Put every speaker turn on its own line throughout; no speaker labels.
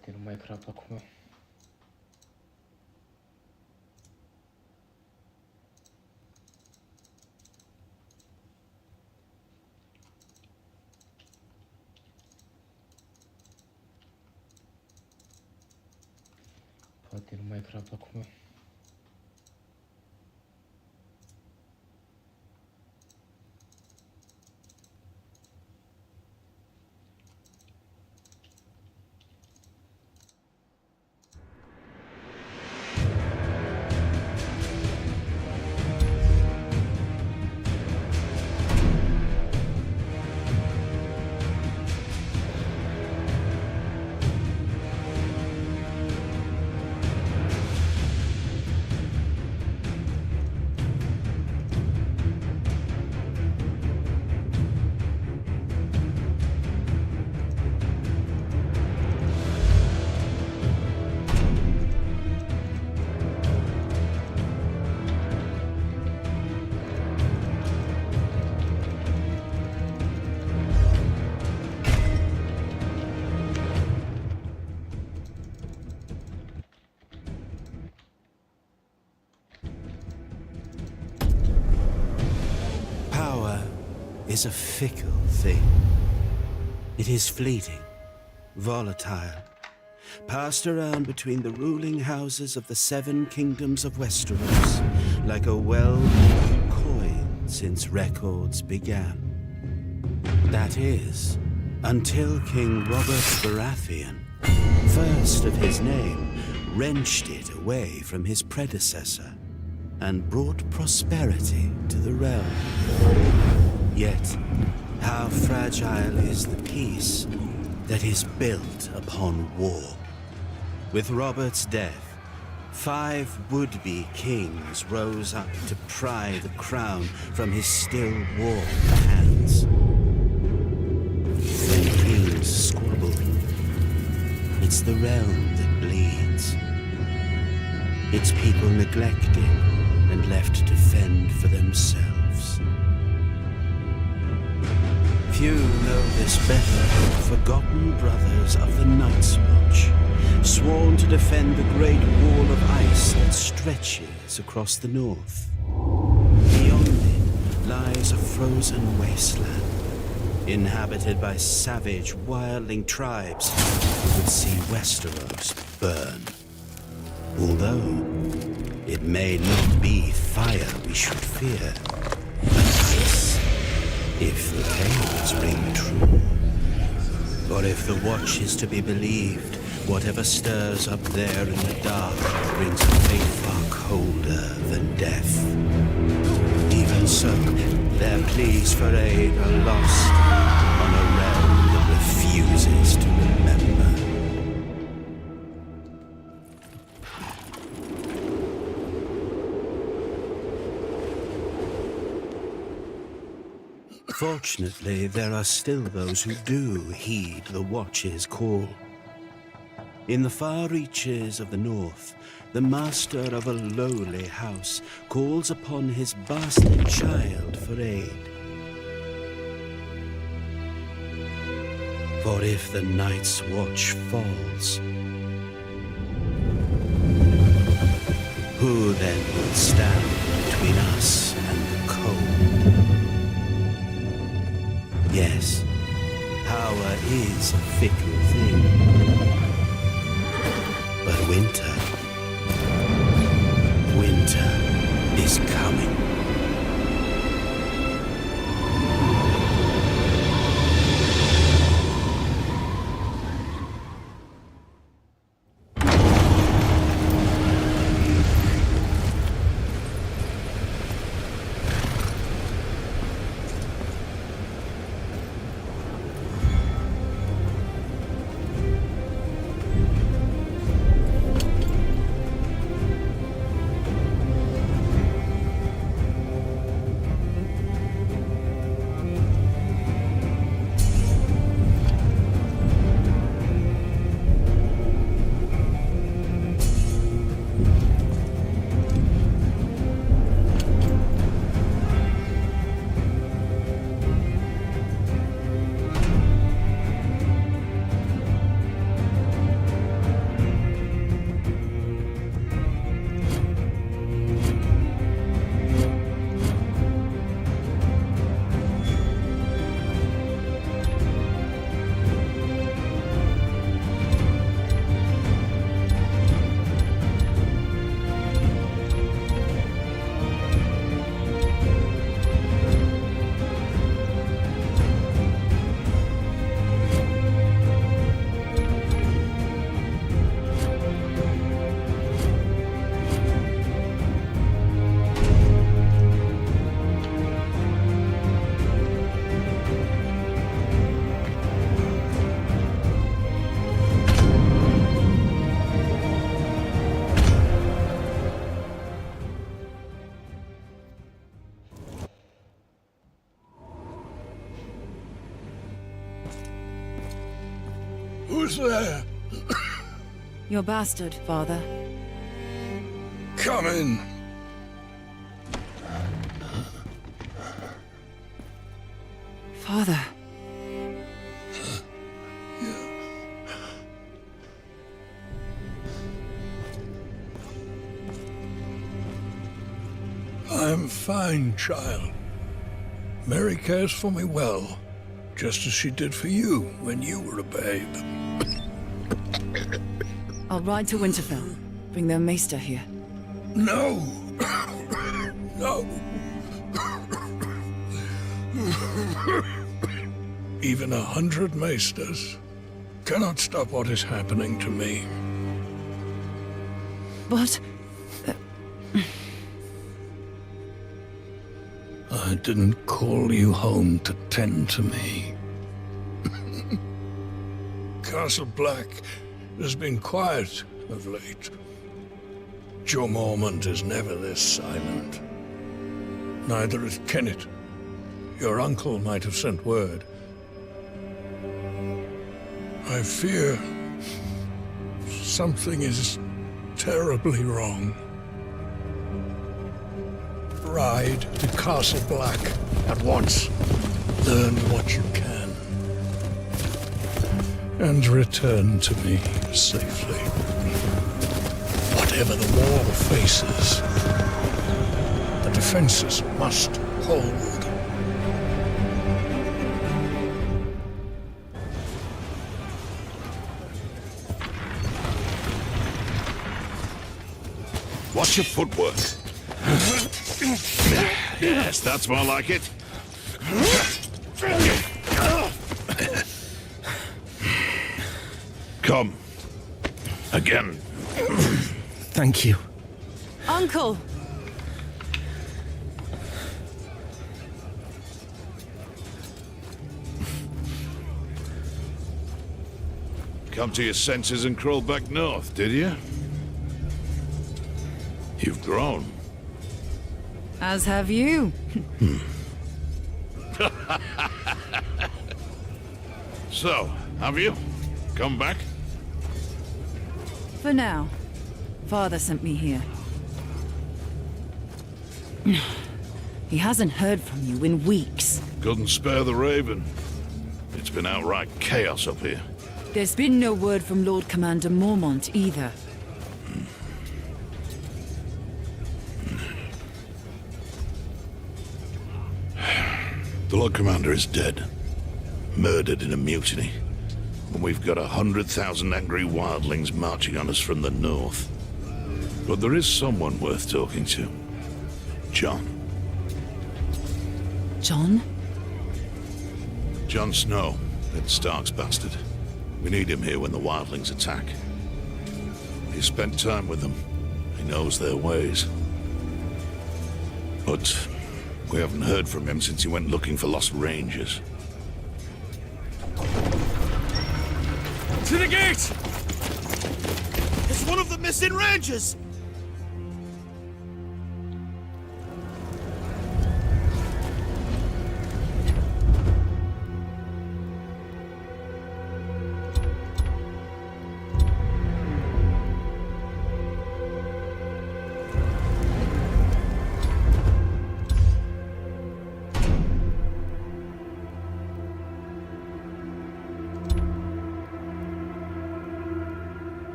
っていうのマイクラバコムパーティーのマイクラバコム
is a fickle thing. It is fleeting, volatile, passed around between the ruling houses of the 7 kingdoms of Westeros like a well-worn coin since records began. That is, until King Robert Baratheon, first of his name, wrenched it away from his predecessor and brought prosperity to the realm. Yet, how fragile is the peace that is built upon war? With Robert's death, 5 would-be kings rose up to pry the crown from his still warm hands. Then kings squabble. It's the realm that bleeds. Its people neglected and left to fend for themselves. Few know this better than the forgotten brothers of the Night's Watch, sworn to defend the great wall of ice that stretches across the north. Beyond it lies a frozen wasteland, inhabited by savage wildling tribes who would see Westeros burn. Although it may not be fire we should fear, but ice, if the tales ring true. For if the Watch is to be believed, whatever stirs up there in the dark brings a fate far colder than death. Even so, their pleas for aid are lost on a realm that refuses to remember. Fortunately, there are still those who do heed the Watch's call. In the far reaches of the north, the master of a lowly house calls upon his bastard child for aid. For if the Night's Watch falls, who then will stand between us and the cold? Yes, power is a fickle thing. But winter is coming.
Who's there?
Your bastard, father.
Come in.
Father.
I'm fine, child. Mary cares for me well, just as she did for you when you were a babe.
I'll ride to Winterfell. Bring their maester here.
No! No! Even 100 maesters cannot stop what is happening to me.
But...
I didn't call you home to tend to me. Castle Black has been quiet of late. Joe Mormont is never this silent. Neither is Kenneth. Your uncle might have sent word. I fear something is terribly wrong. Ride to Castle Black at once. Learn what you can. And return to me safely. Whatever the wall faces, the defenses must hold.
Watch your footwork. Yes, that's more like it. Come. Again.
Thank you.
Uncle!
Come to your senses and crawl back north, did you? You've grown.
As have you.
So, have you? Come back?
For now. Father sent me here. He hasn't heard from you in weeks.
Couldn't spare the Raven. It's been outright chaos up here.
There's been no word from Lord Commander Mormont either.
The Lord Commander is dead. Murdered in a mutiny. And we've got 100,000 angry wildlings marching on us from the north. But there is someone worth talking to. Jon.
Jon?
Jon Snow, Ned Stark's bastard. We need him here when the wildlings attack. He spent time with them. He knows their ways. But we haven't heard from him since he went looking for lost rangers.
To the gate!
It's one of the missing rangers!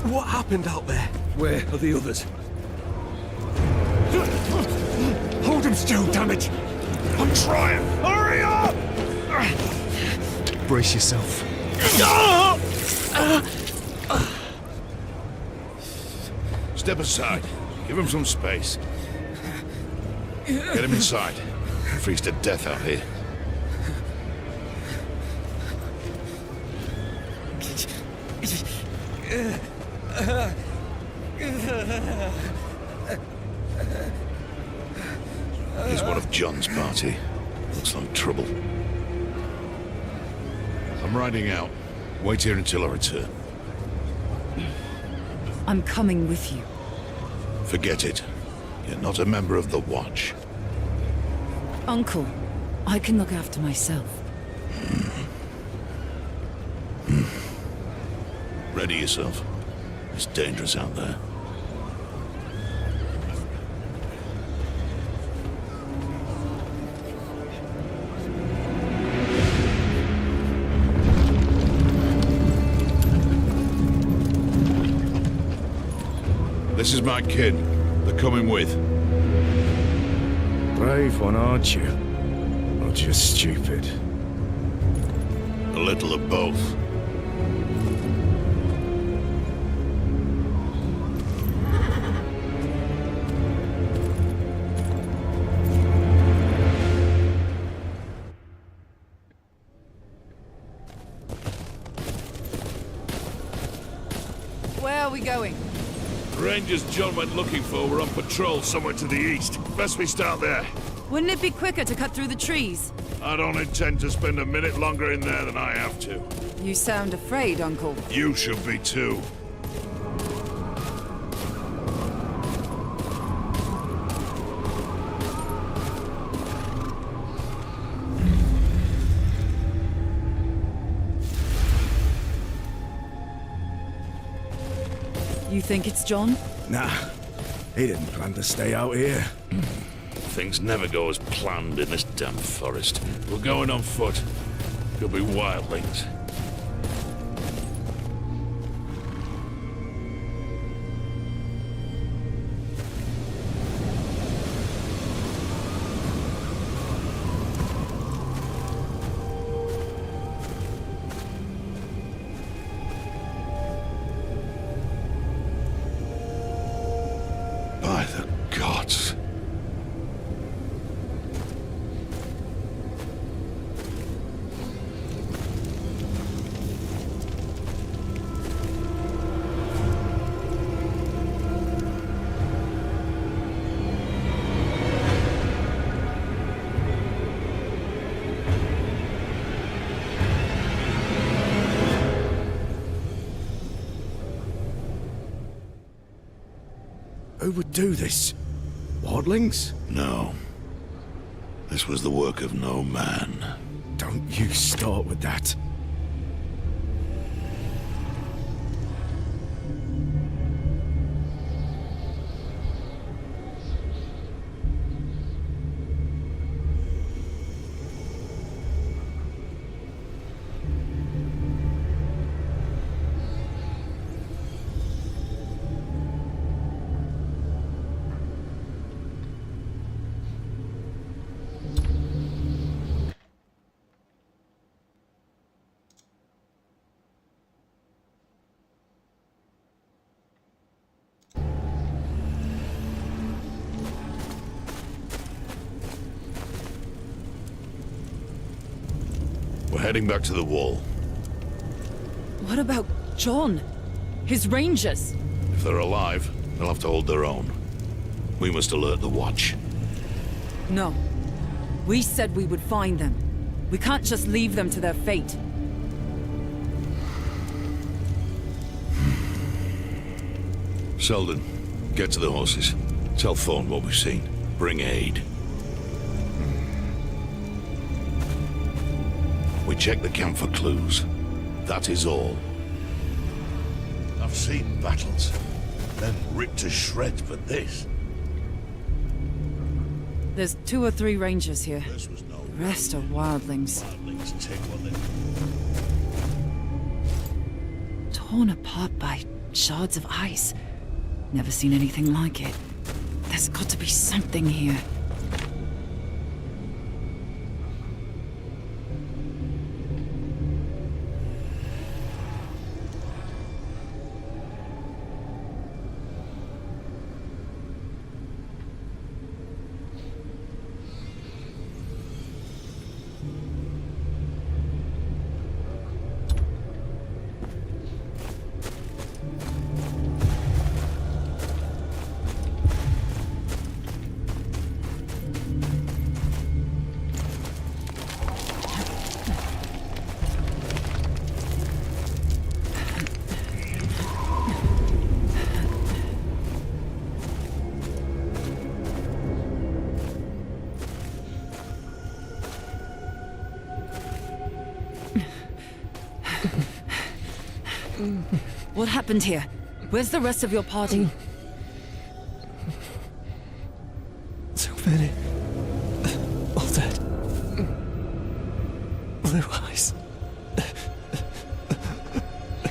What happened out there? Where are the others? Hold him still, damn it! I'm trying! Hurry up! Brace yourself.
Step aside. Give him some space. Get him inside. Freeze to death out here. John's party. Looks like trouble. I'm riding out. Wait here until I return.
I'm coming with you.
Forget it. You're not a member of the Watch.
Uncle, I can look after myself.
Ready yourself. It's dangerous out there. This is my kid. They're coming with.
Brave one, aren't you? Or just stupid?
A little of both.
Where are we going?
The Rangers John went looking for were on patrol somewhere to the east. Best we start there.
Wouldn't it be quicker to cut through the trees?
I don't intend to spend a minute longer in there than I have to.
You sound afraid, Uncle.
You should be too.
You think it's John?
Nah, he didn't plan to stay out here.
Things never go as planned in this damn forest. We're going on foot. Could be wildlings. By the gods.
Who would do this? Wildlings?
No. This was the work of no man.
Don't you start with that.
We're heading back to the wall.
What about John? His rangers?
If they're alive, they'll have to hold their own. We must alert the Watch.
No. We said we would find them. We can't just leave them to their fate.
Selden, get to the horses. Tell Thorne what we've seen. Bring aid. We check the camp for clues. That is all.
I've seen battles, then ripped to shreds, but this...
There's 2 or 3 rangers here.
This was no
The rest are wildlings.
wildlings take what they...
Torn apart by shards of ice. Never seen anything like it. There's got to be something here. What happened here? Where's the rest of your party?
So many. All dead. Blue eyes.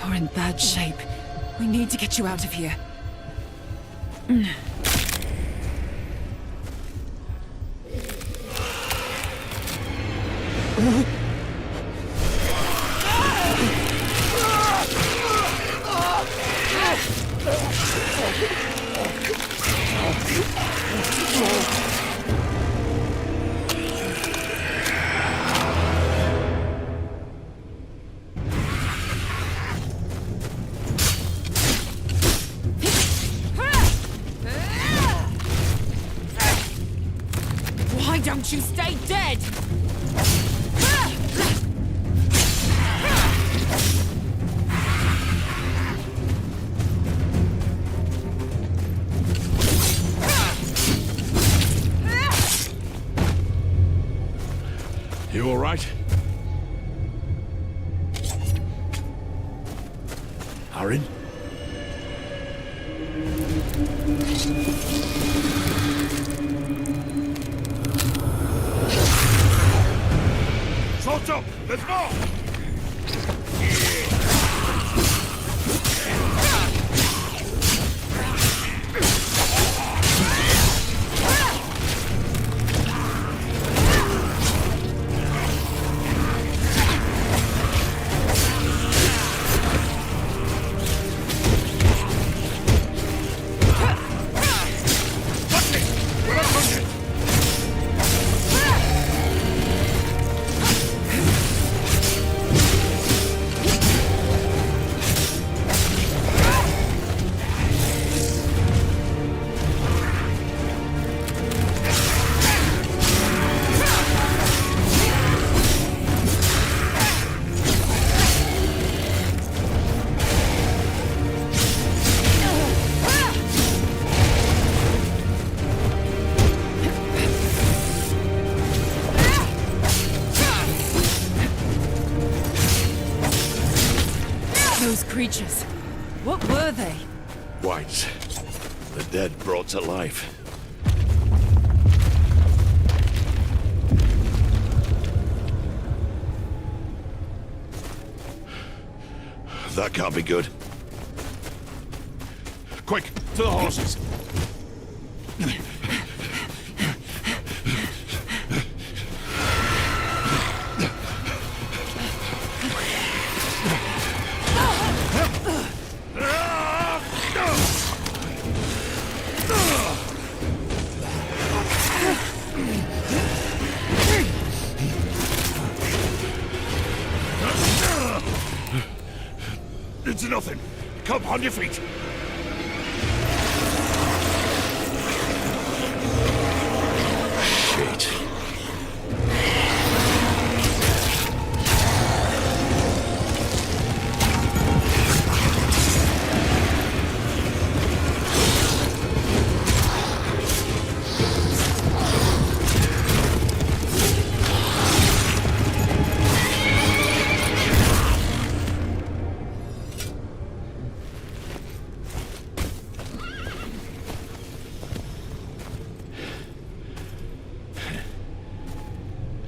You're in bad shape. We need to get you out of here. Why don't you stay dead?
You all right? Aaron?
Shot up! There's more!
Those creatures. What were they?
Whites. The dead brought to life. That can't be good. Quick, to the horses! It's nothing. Come on your feet. Shit.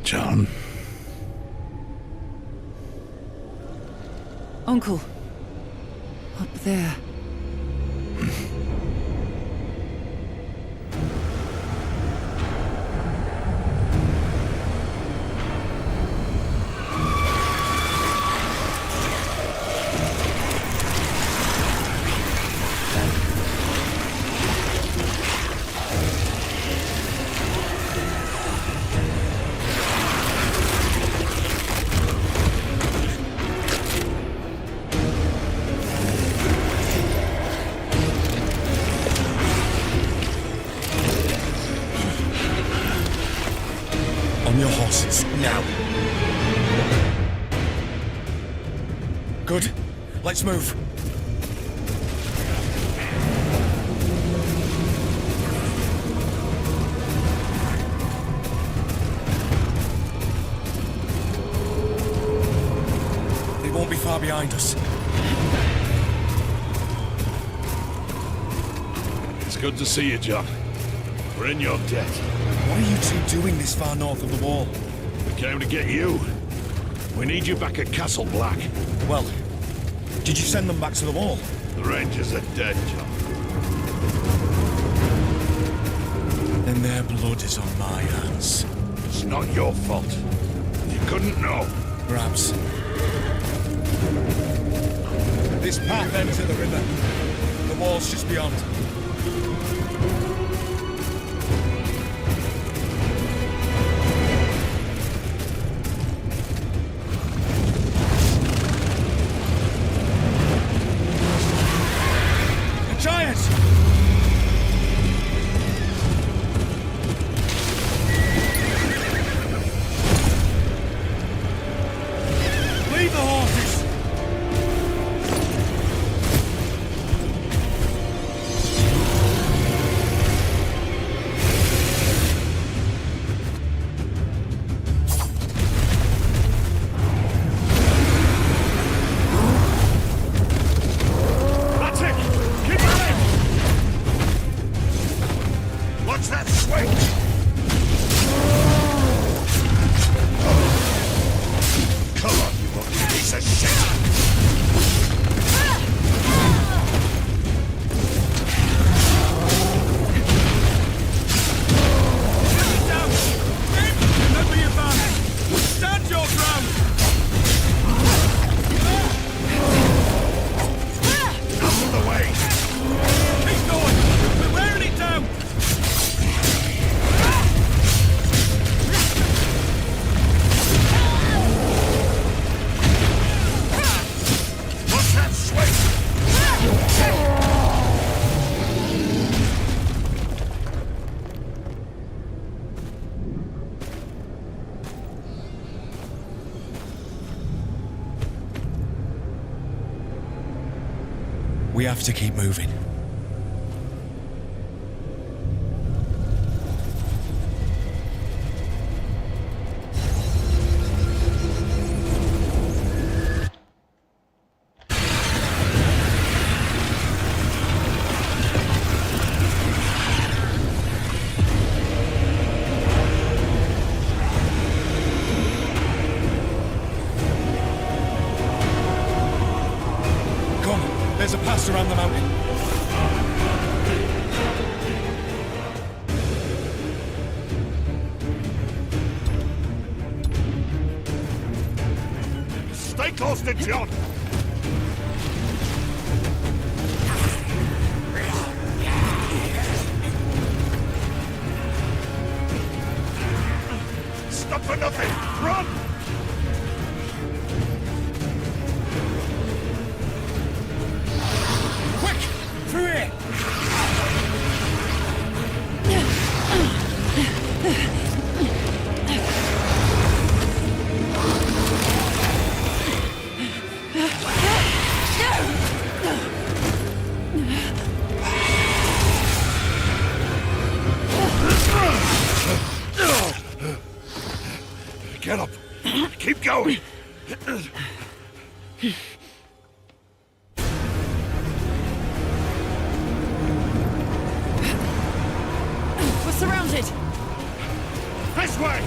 John.
Uncle. Up there.
On your horses, now. Good. Let's move. They won't be far behind us.
It's good to see you, John. We're in your debt.
What are you two doing this far north of the wall?
We came to get you. We need you back at Castle Black.
Well, did you send them back to the wall?
The Rangers are dead, John.
Then their blood is on my hands.
It's not your fault. You couldn't know.
Perhaps. This path ends at the river. The wall's just beyond. A giant! Leave the horses!
That's it! Keep running! Watch that swing! Come on, you little piece of shit!
Down! Remember your back! Stand your ground!
Out of the way!
Keep going! We're wearing it down!
Watch that swing!
We have to keep moving. Come, there's a pass around the mountain.
Stay close to John! Stop for nothing! Run!
Quick! Through here!
Get up! Keep going!
We're surrounded!
This way!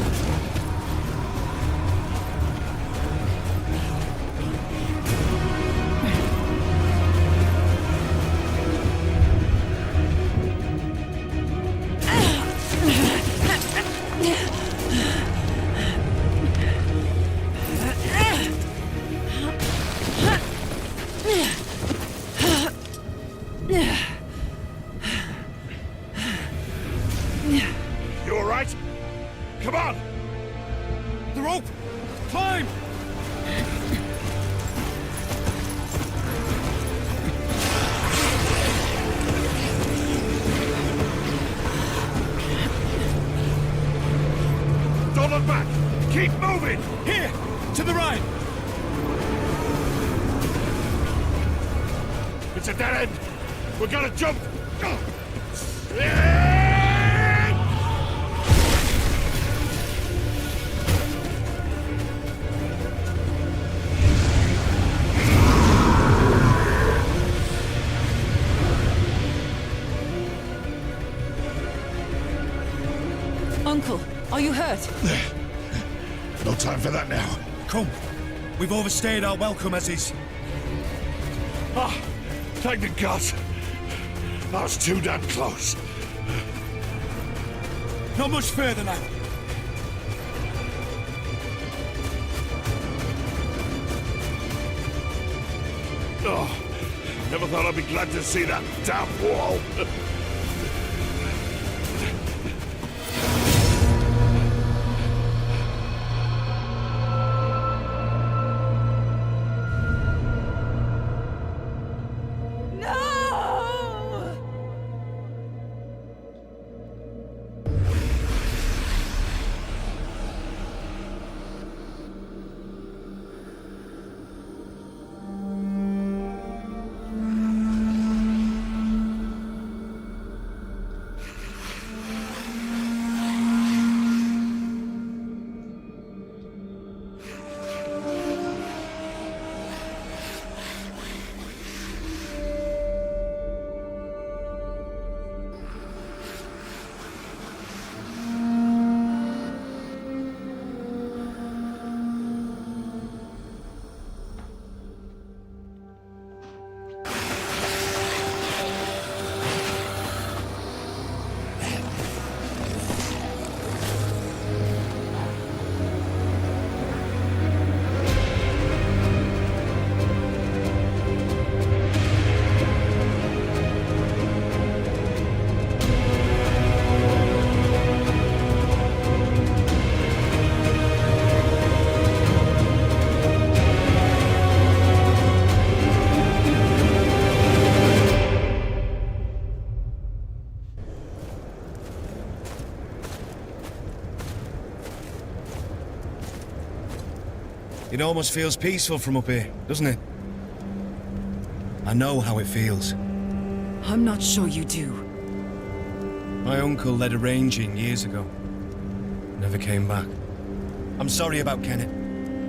You all right? Come on!
The rope! Climb!
Don't look back! Keep moving!
Here! To the right!
It's a dead end! We're gonna jump!
hurt?
No time for that now.
Come. We've overstayed our welcome as is.
Ah, thank the gods. I was too damn close.
Not much further now.
Oh, never thought I'd be glad to see that damn wall.
No!
It almost feels peaceful from up here, doesn't it? I know how it feels.
I'm not sure you do.
My uncle led a ranging years ago. Never came back. I'm sorry about Kenneth.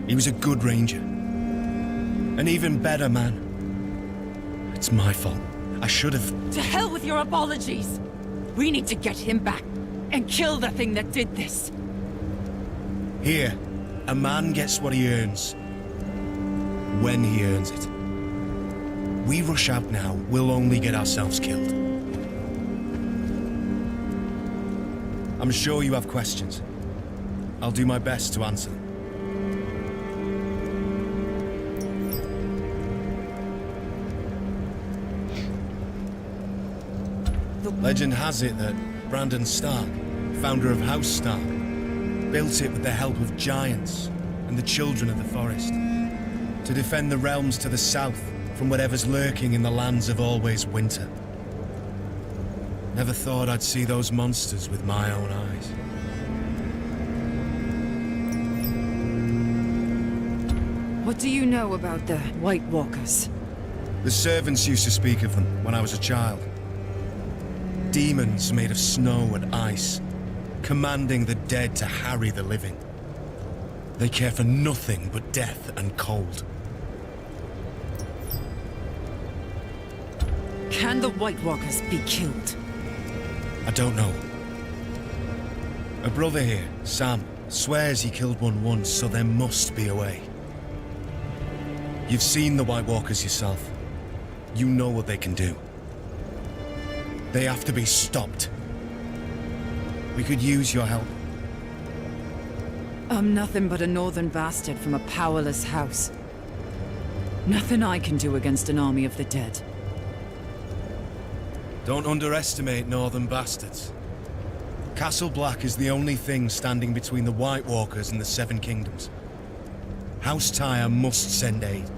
He was a good ranger. An even better man. It's my fault. I should have...
To hell with your apologies! We need to get him back and kill the thing that did this.
Here, a man gets what he earns. When he earns it. We rush out now, we'll only get ourselves killed. I'm sure you have questions. I'll do my best to answer them. Legend has it that Brandon Stark, founder of House Stark, built it with the help of giants and the children of the forest, to defend the realms to the south from whatever's lurking in the lands of always winter. Never thought I'd see those monsters with my own eyes.
What do you know about the White Walkers?
The servants used to speak of them when I was a child. Demons made of snow and ice, commanding the dead to harry the living. They care for nothing but death and cold.
Can the White Walkers be killed?
I don't know. A brother here, Sam, swears he killed one once, so there must be a way. You've seen the White Walkers yourself. You know what they can do. They have to be stopped. We could use your help.
I'm nothing but a northern bastard from a powerless house. Nothing I can do against an army of the dead.
Don't underestimate northern bastards. Castle Black is the only thing standing between the White Walkers and the Seven Kingdoms. House Tyre must send aid.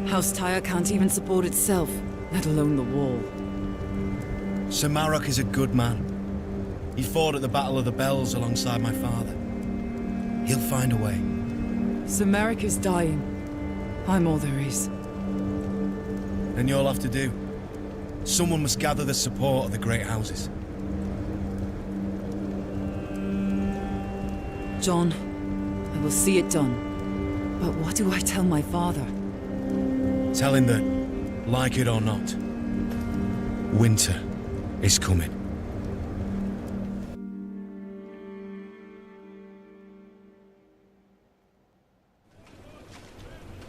House Tyre can't even support itself, let alone the wall.
Sir Marok is a good man. He fought at the Battle of the Bells alongside my father. He'll find a way.
Sir Merrick is dying. I'm all there is.
Then you'll have to do. Someone must gather the support of the great houses.
John, I will see it done. But what do I tell my father?
Tell him that, like it or not, winter is coming.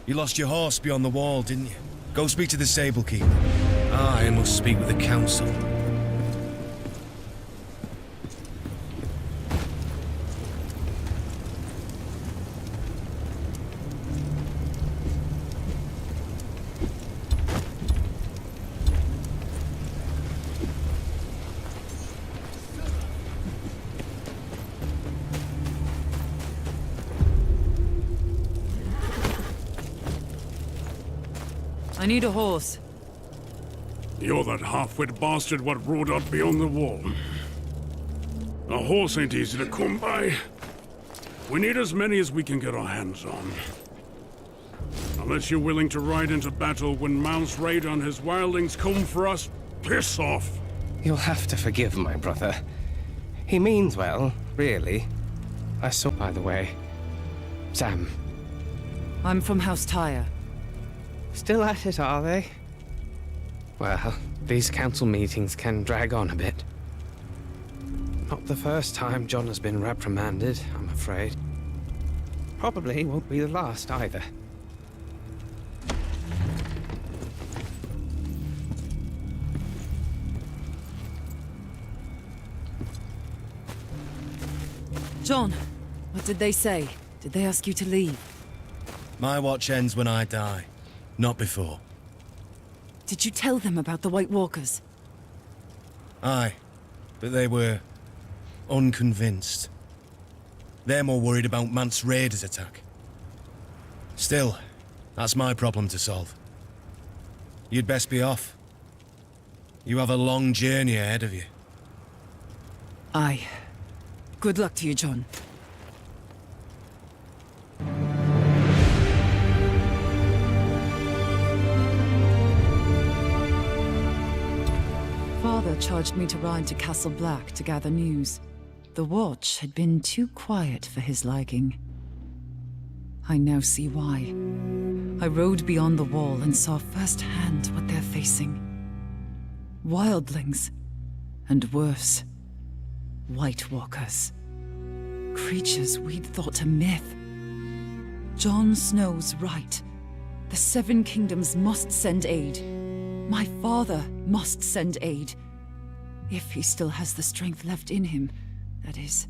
You lost your horse beyond the wall, didn't you? Go speak to the stable keeper. I must speak with the council.
I need a horse.
You're that half-wit bastard what rode up beyond the wall. A horse ain't easy to come by. We need as many as we can get our hands on. Unless you're willing to ride into battle when Mount's raid on his wildlings come for us, piss off!
You'll have to forgive my brother. He means well, really. I saw, by the way. Sam.
I'm from House Tyre.
Still at it, are they? Well, these council meetings can drag on a bit. Not the first time John has been reprimanded, I'm afraid. Probably won't be the last either.
John, what did they say? Did they ask you to leave?
My watch ends when I die, not before.
Did you tell them about the White Walkers?
Aye, but they were unconvinced. They're more worried about Mance Raiders' attack. Still, that's my problem to solve. You'd best be off. You have a long journey ahead of you.
Aye. Good luck to you, John. Father charged me to ride to Castle Black to gather news. The watch had been too quiet for his liking. I now see why. I rode beyond the wall and saw firsthand what they're facing. Wildlings. And worse. White Walkers. Creatures we'd thought a myth. Jon Snow's right. The Seven Kingdoms must send aid. My father must send aid. If he still has the strength left in him, that is.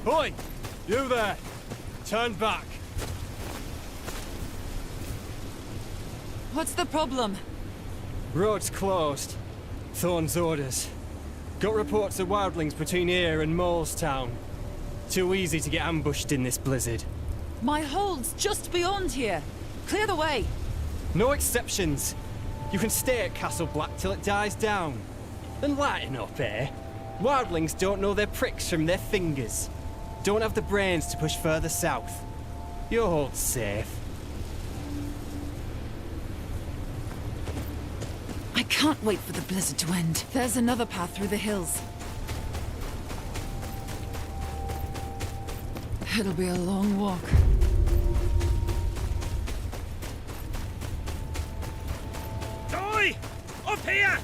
Oi! You there! Turn back!
What's the problem?
Road's closed. Thorn's orders. Got reports of wildlings between here and Molestown. Too easy to get ambushed in this blizzard.
My hold's just beyond here. Clear the way.
No exceptions. You can stay at Castle Black till it dies down. And lighten up, eh? Wildlings don't know their pricks from their fingers. Don't have the brains to push further south. Your hold's safe.
I can't wait for the blizzard to end. There's another path through the hills. It'll be a long walk.
Oi! Up here!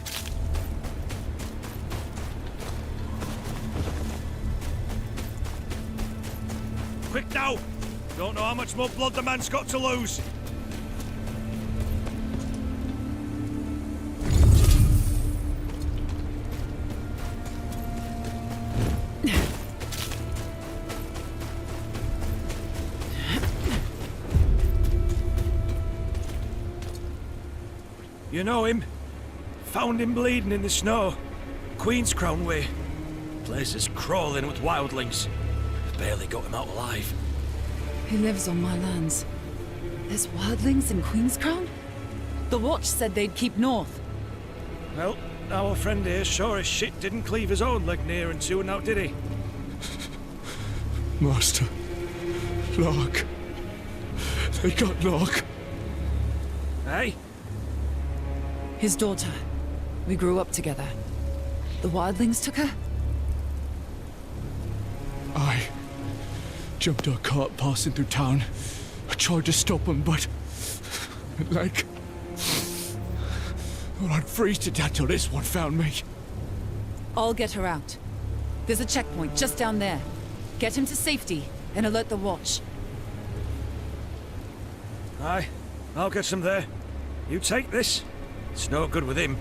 Quick now! Don't know how much more blood the man's got to lose. You know him? Found him bleeding in the snow. Queen's Crown way. Place is crawling with wildlings. Barely got him out alive.
He lives on my lands. There's wildlings in Queen's Crown? The Watch said they'd keep north.
Well, our friend here sure as shit didn't cleave his own leg near and soon out, did he?
Master. Lark. They got Lark.
Hey?
His daughter. We grew up together. The wildlings took her?
I jumped our cart passing through town. I tried to stop him, but... like... well, I'd freeze to death till this one found me.
I'll get her out. There's a checkpoint just down there. Get him to safety and alert the Watch.
Aye, I'll get some there. You take this. It's no good with him.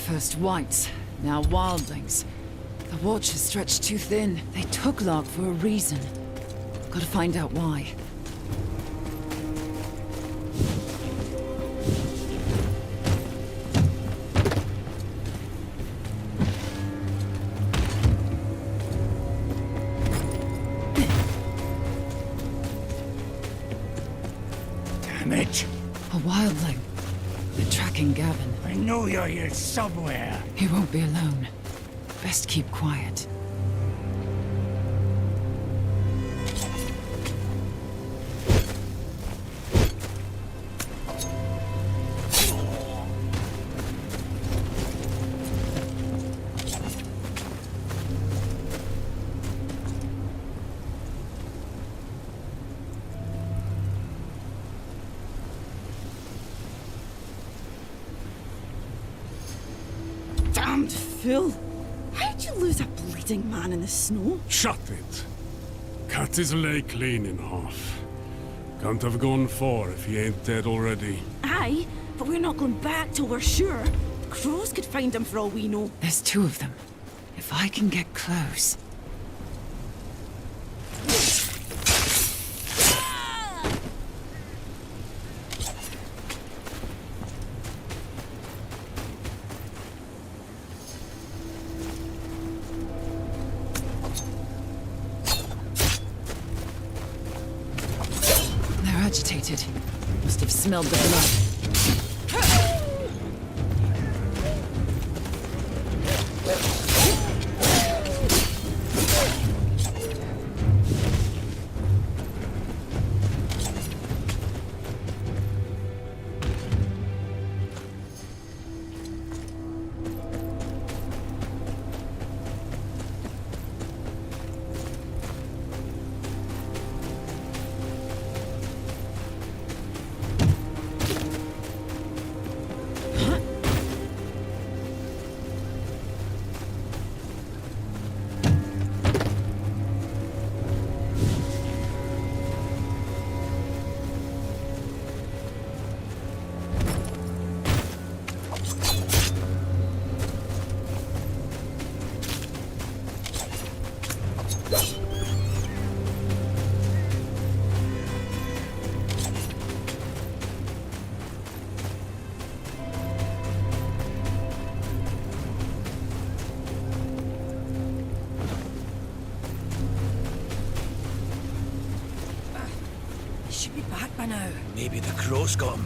First whites, now wildlings. The Watch is stretched too thin. They took Lark for a reason. Gotta find out why.
Damn it!
A wildling. They're tracking Gavin.
I know you're here somewhere.
He won't be alone. Best keep quiet.
Damned fool! How'd you lose a bleeding man in the snow?
Shut it. Cut his leg clean in half. Can't have gone far if he ain't dead already.
Aye, but we're not going back till we're sure. Crows could find him for all we know.
There's two of them. If I can get close... They're agitated. Must have smelled the blood.
I know.
Maybe the crows got him.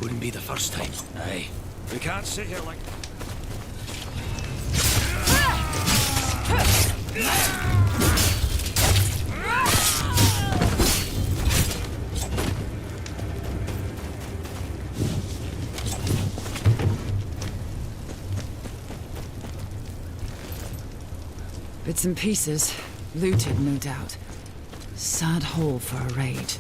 Wouldn't be the first time. Aye. We can't sit here like...
Bits and pieces. Looted, no doubt. Sad haul for a raid.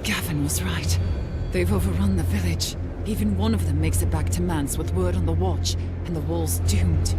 Gavin was right. They've overrun the village. Even one of them makes it back to Mance with word on the watch, and the wall's doomed.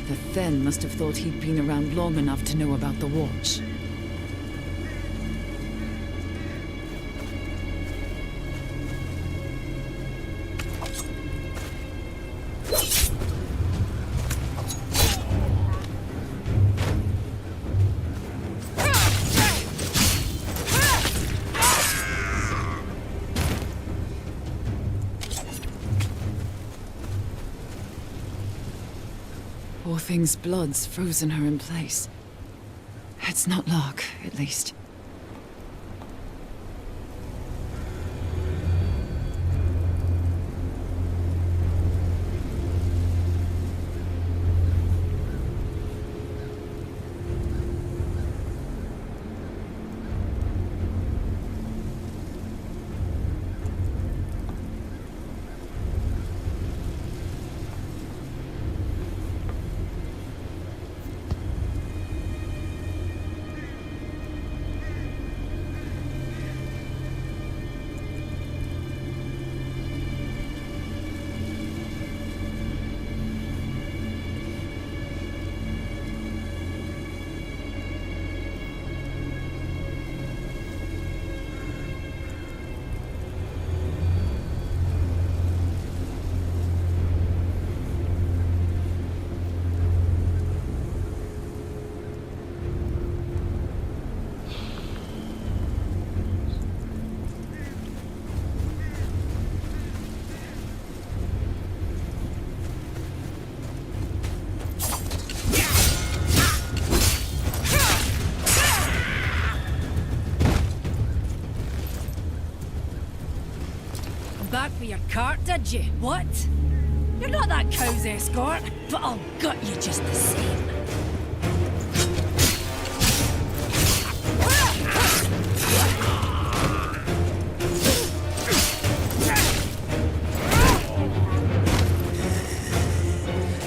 The Then must have thought he'd been around long enough to know about the Watch. Poor thing's blood's frozen her in place. It's not luck, at least.
Back for your cart, did you? What? You're not that cow's escort, but I'll gut you just the same.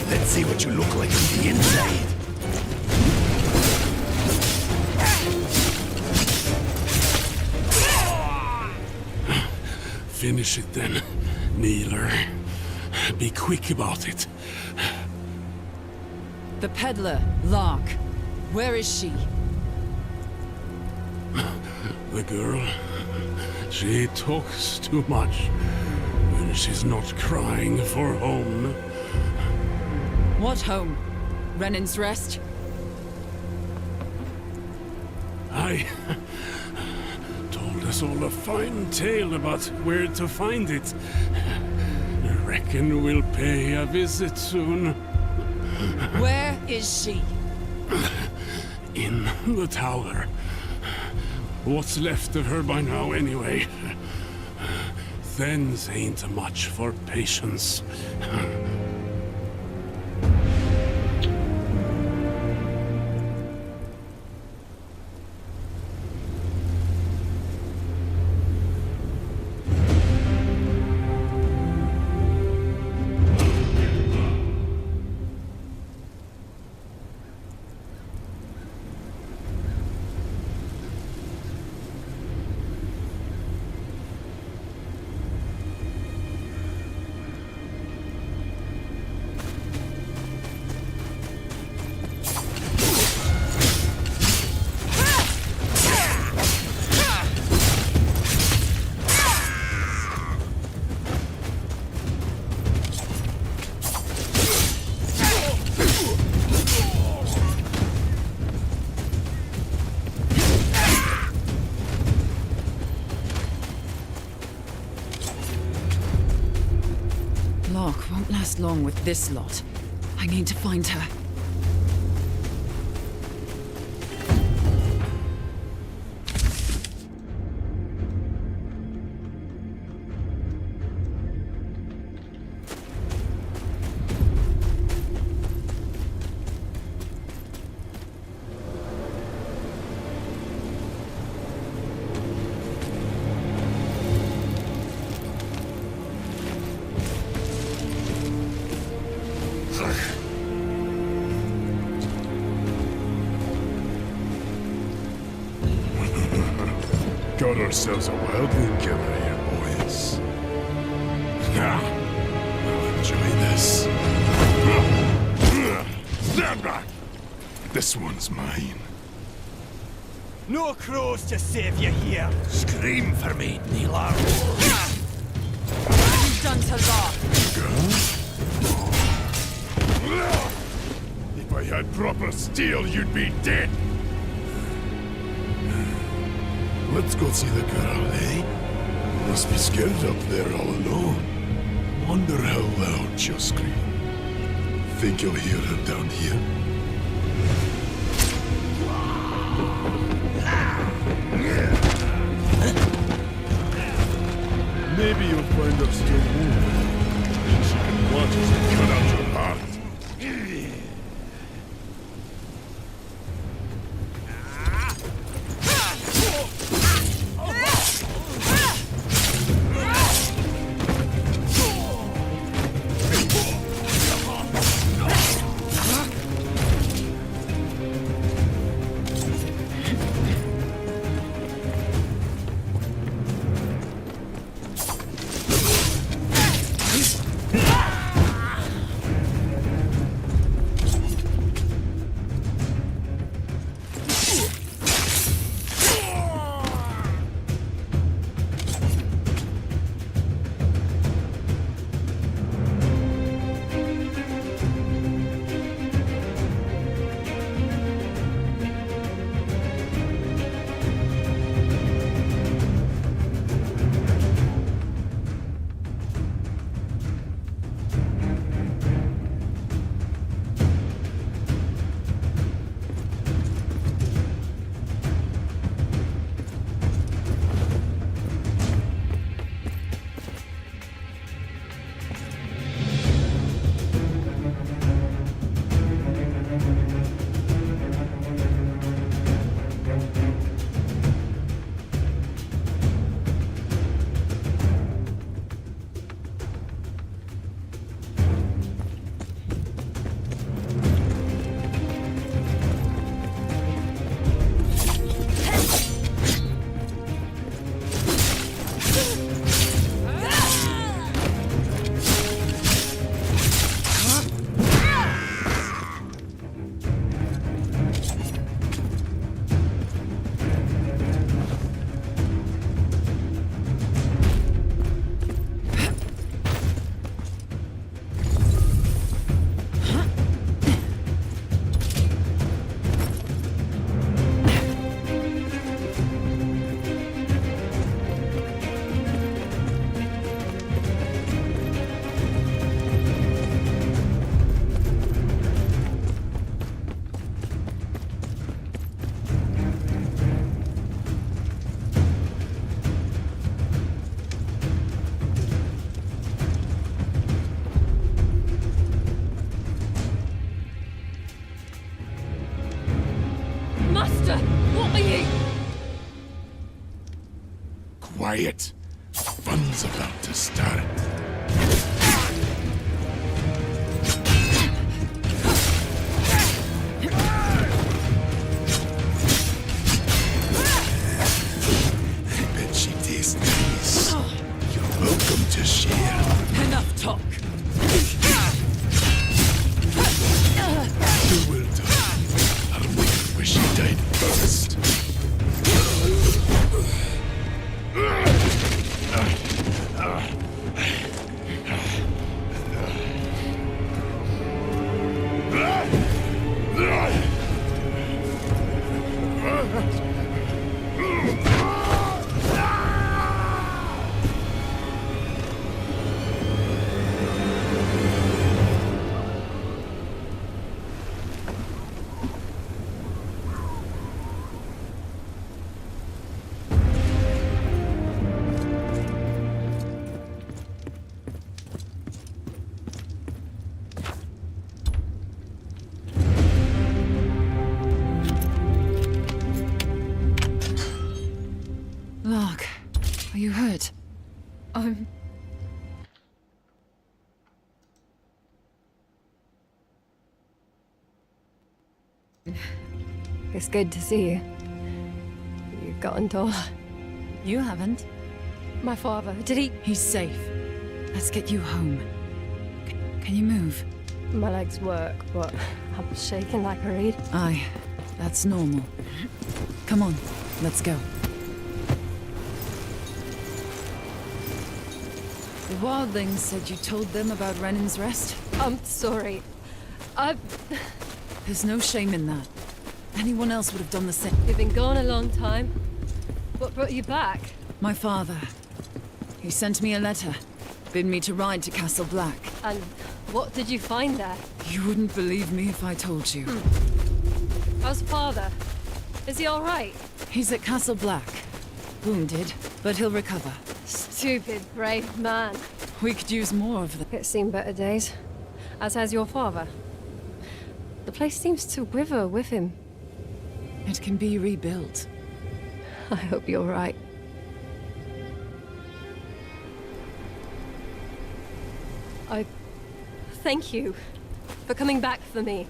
Let's see what you look like from the inside.
Finish it then, kneeler. Be quick about it.
The peddler, Lark. Where is she?
The girl, she talks too much when she's not crying for home.
What home? Renan's Rest?
I told us all a fine tale about where to find it. Reckon we'll pay a visit soon.
Where is she?
In the tower. What's left of her by now, anyway? Thens ain't much for patience.
Lark won't last long with this lot. I need to find her.
Got ourselves a wildling killer here, boys. We'll enjoy this.
Stand back! This one's mine.
No crows to save you here. Scream for me, Neelar.
You've done to Ra.
If I had proper steel, you'd be dead. Let's go see the girl, eh? Must be scared up there all alone. Wonder how loud she'll scream. Think you'll hear her down here? Maybe you'll find her still moving. Then she can watch us and cut out your heart. Quiet. Fun's about to start. I bet she tastes nice. You're welcome to share.
Enough talk.
You will die. I'll make her wish she died first.
Lark, are you hurt?
It's good to see you. You've gotten taller.
You haven't.
My father, did he?
He's safe. Let's get you home. Can you move?
My legs work, but I'm shaking like a reed.
Aye, that's normal. Come on, let's go. The wildlings said you told them about Renan's Rest?
I'm sorry.
There's no shame in that. Anyone else would have done the same.
You've been gone a long time. What brought you back?
My father. He sent me a letter. Bid me to ride to Castle Black.
And what did you find there?
You wouldn't believe me if I told you.
How's father? Is he all right?
He's at Castle Black. Wounded, but he'll recover.
Stupid, brave man.
We could use more of them.
It's seen better days. As has your father. The place seems to wither with him.
It can be rebuilt.
I hope you're right. I thank you for coming back for me.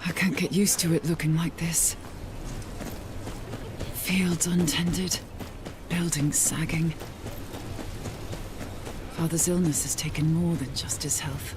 I can't get used to it looking like this. Fields untended, buildings sagging. Father's illness has taken more than just his health.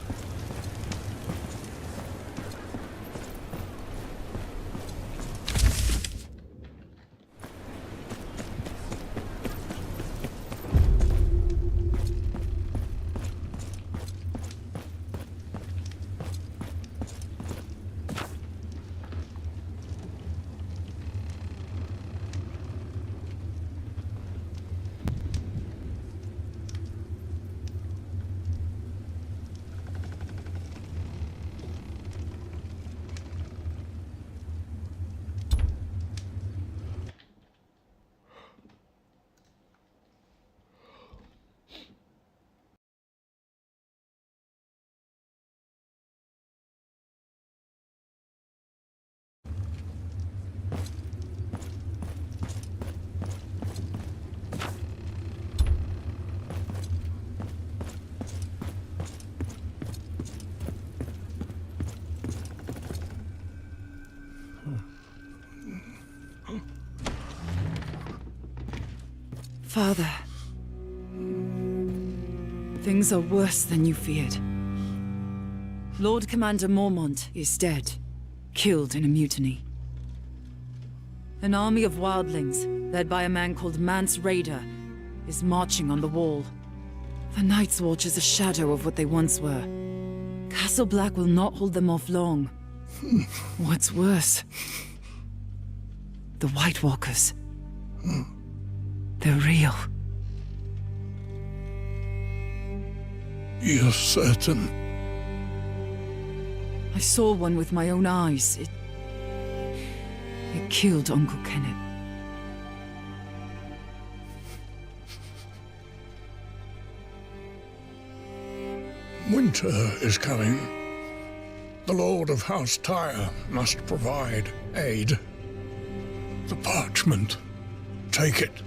Father, things are worse than you feared. Lord Commander Mormont is dead, killed in a mutiny. An army of wildlings, led by a man called Mance Raider, is marching on the wall. The Night's Watch is a shadow of what they once were. Castle Black will not hold them off long. What's worse, the White Walkers. They're real.
You're certain?
I saw one with my own eyes. It killed Uncle Kenneth.
Winter is coming. The Lord of House Tyre must provide aid. The parchment. Take it.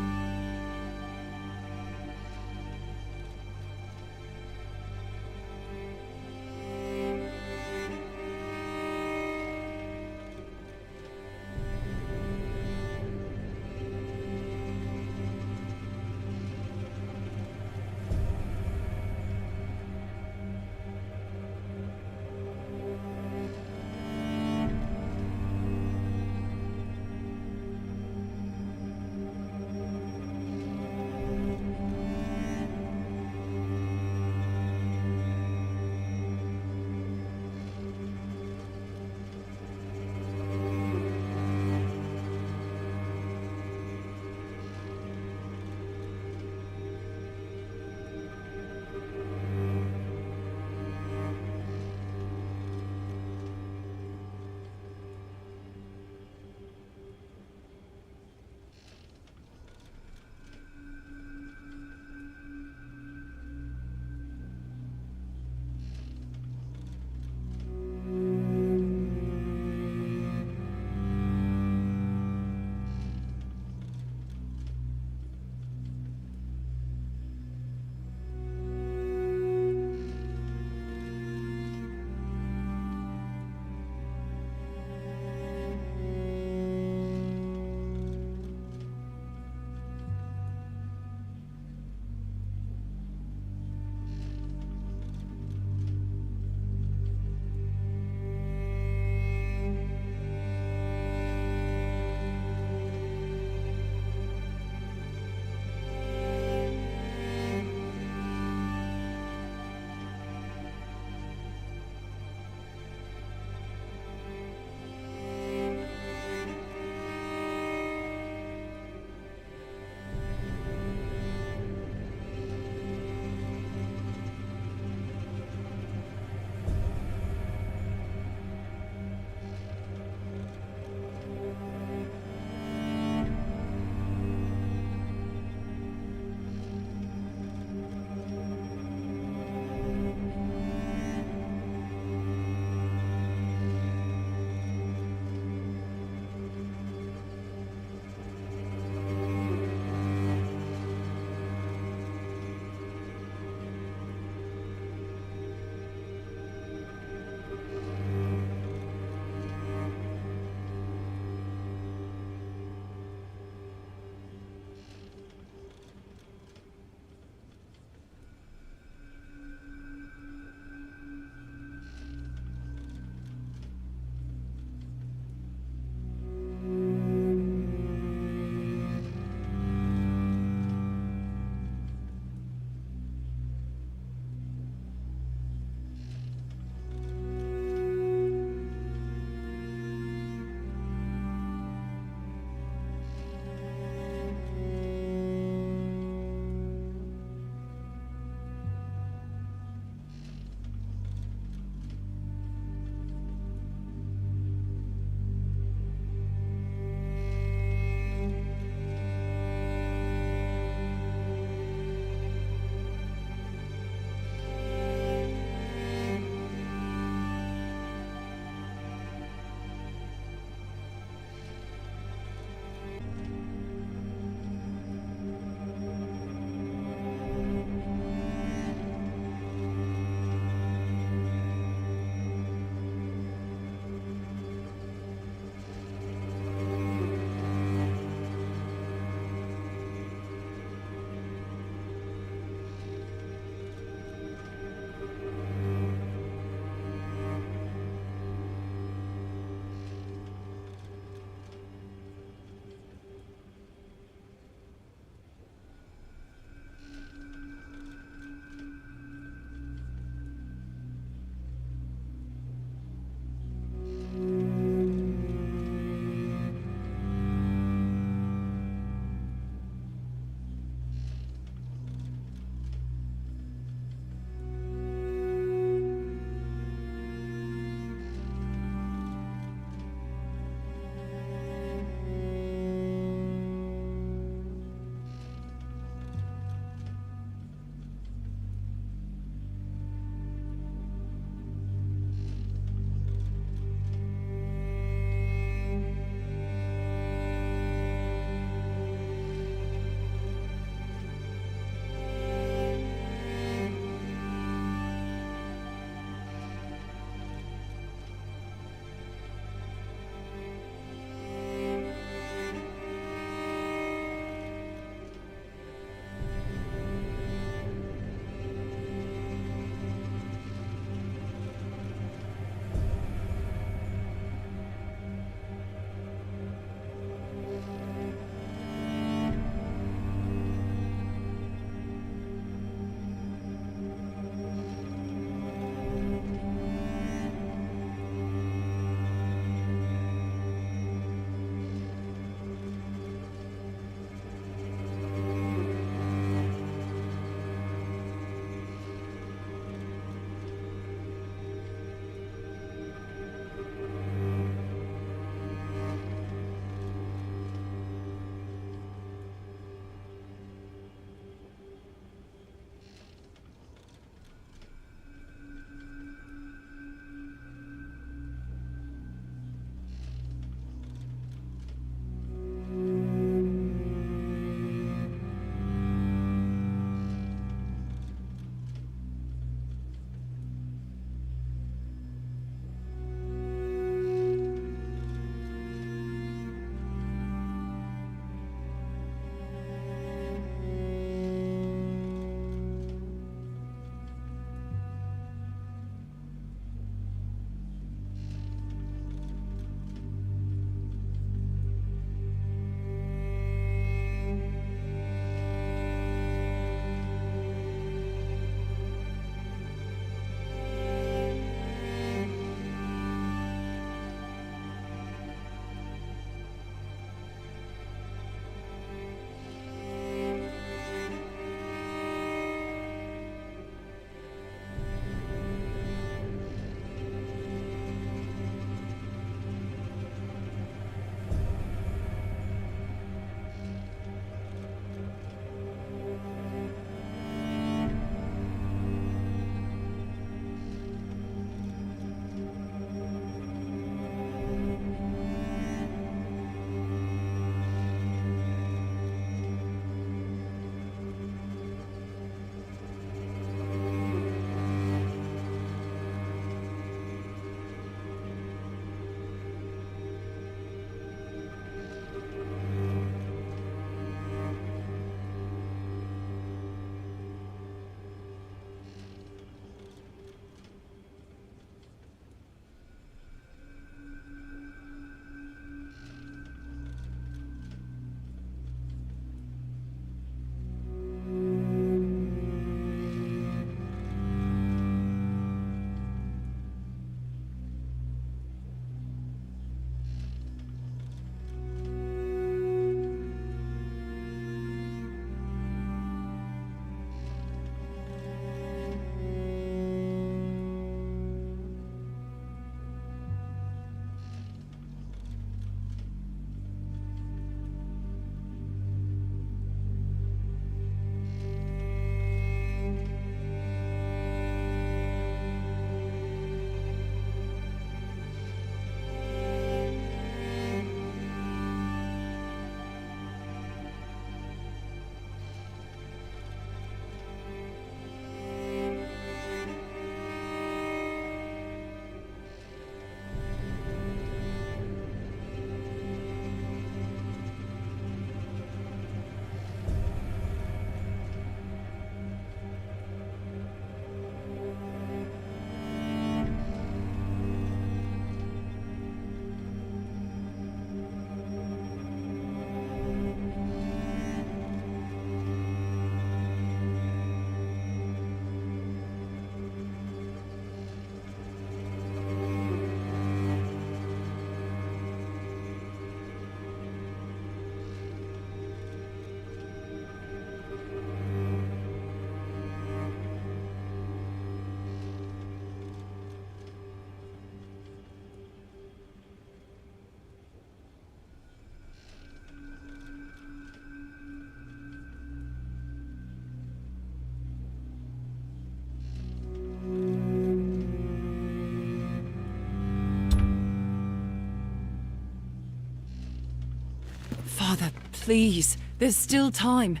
Please, there's still time.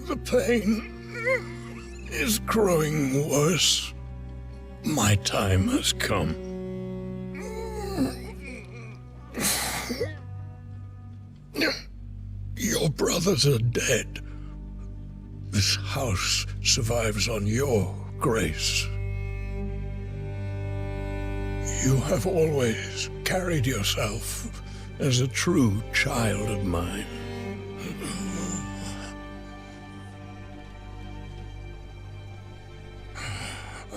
The pain is growing worse. My time has come. Your brothers are dead. This house survives on your grace. You have always carried yourself as a true child of mine.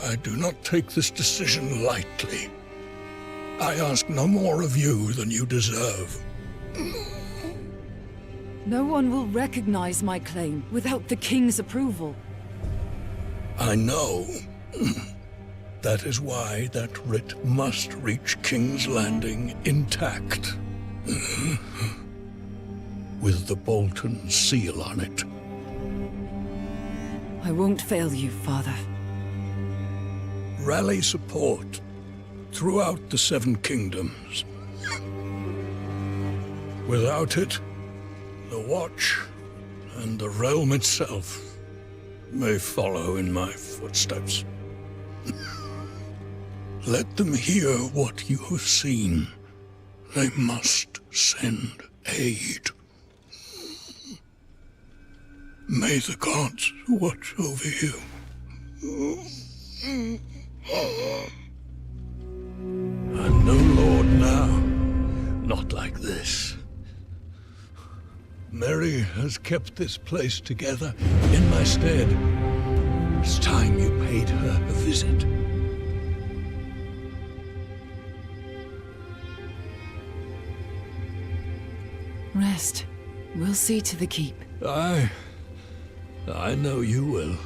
I do not take this decision lightly. I ask no more of you than you deserve.
No one will recognize my claim without the king's approval.
I know. That is why that writ must reach King's Landing intact. With the Bolton seal on it.
I won't fail you, Father.
Rally support throughout the Seven Kingdoms. Without it, the Watch and the realm itself may follow in my footsteps. Let them hear what you have seen. They must send aid. May the gods watch over you. And no lord now, not like this. Mary has kept this place together in my stead. It's time you paid her a visit.
Rest. We'll see to the keep.
I know you will.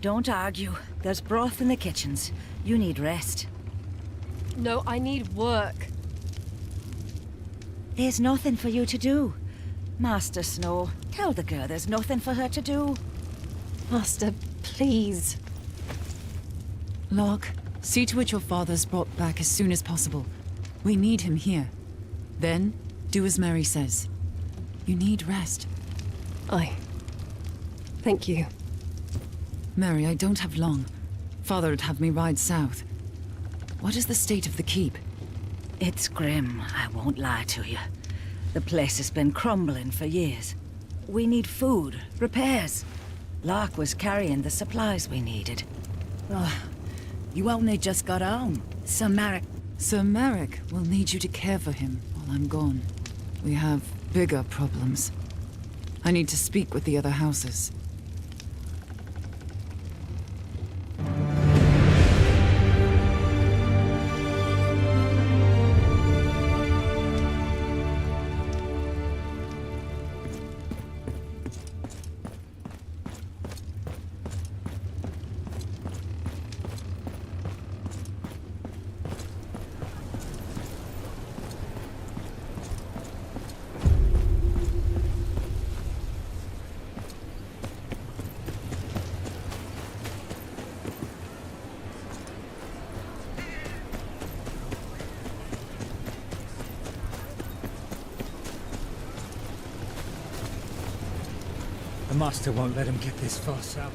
Don't argue. There's broth in the kitchens. You need rest.
No, I need work.
There's nothing for you to do. Master Snow, tell the girl there's nothing for her to do.
Master, please.
Locke, see to it your father's brought back as soon as possible. We need him here. Then, do as Mary says. You need rest.
Aye. Thank you.
Mary, I don't have long. Father'd have me ride south. What is the state of the keep?
It's grim, I won't lie to you. The place has been crumbling for years. We need food, repairs. Locke was carrying the supplies we needed.
Oh, you only just got home. Sir Merrick will need you to care for him while I'm gone. We have bigger problems. I need to speak with the other houses.
The master won't let him get this far south.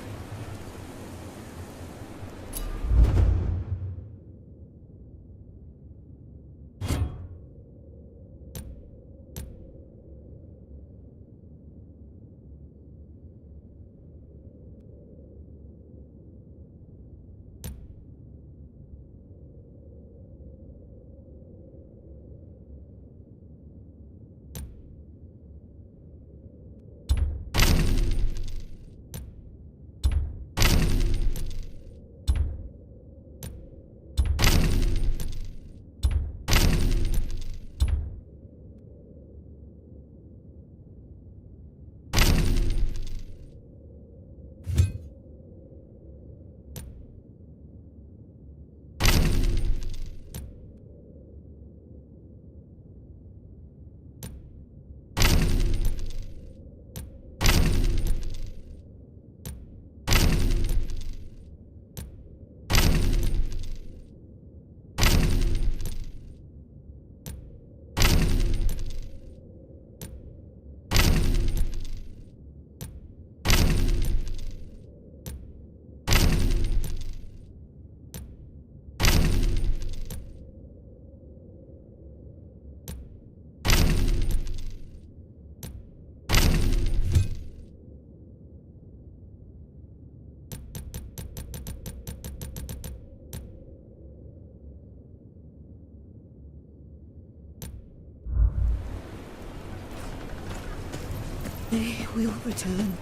They will return.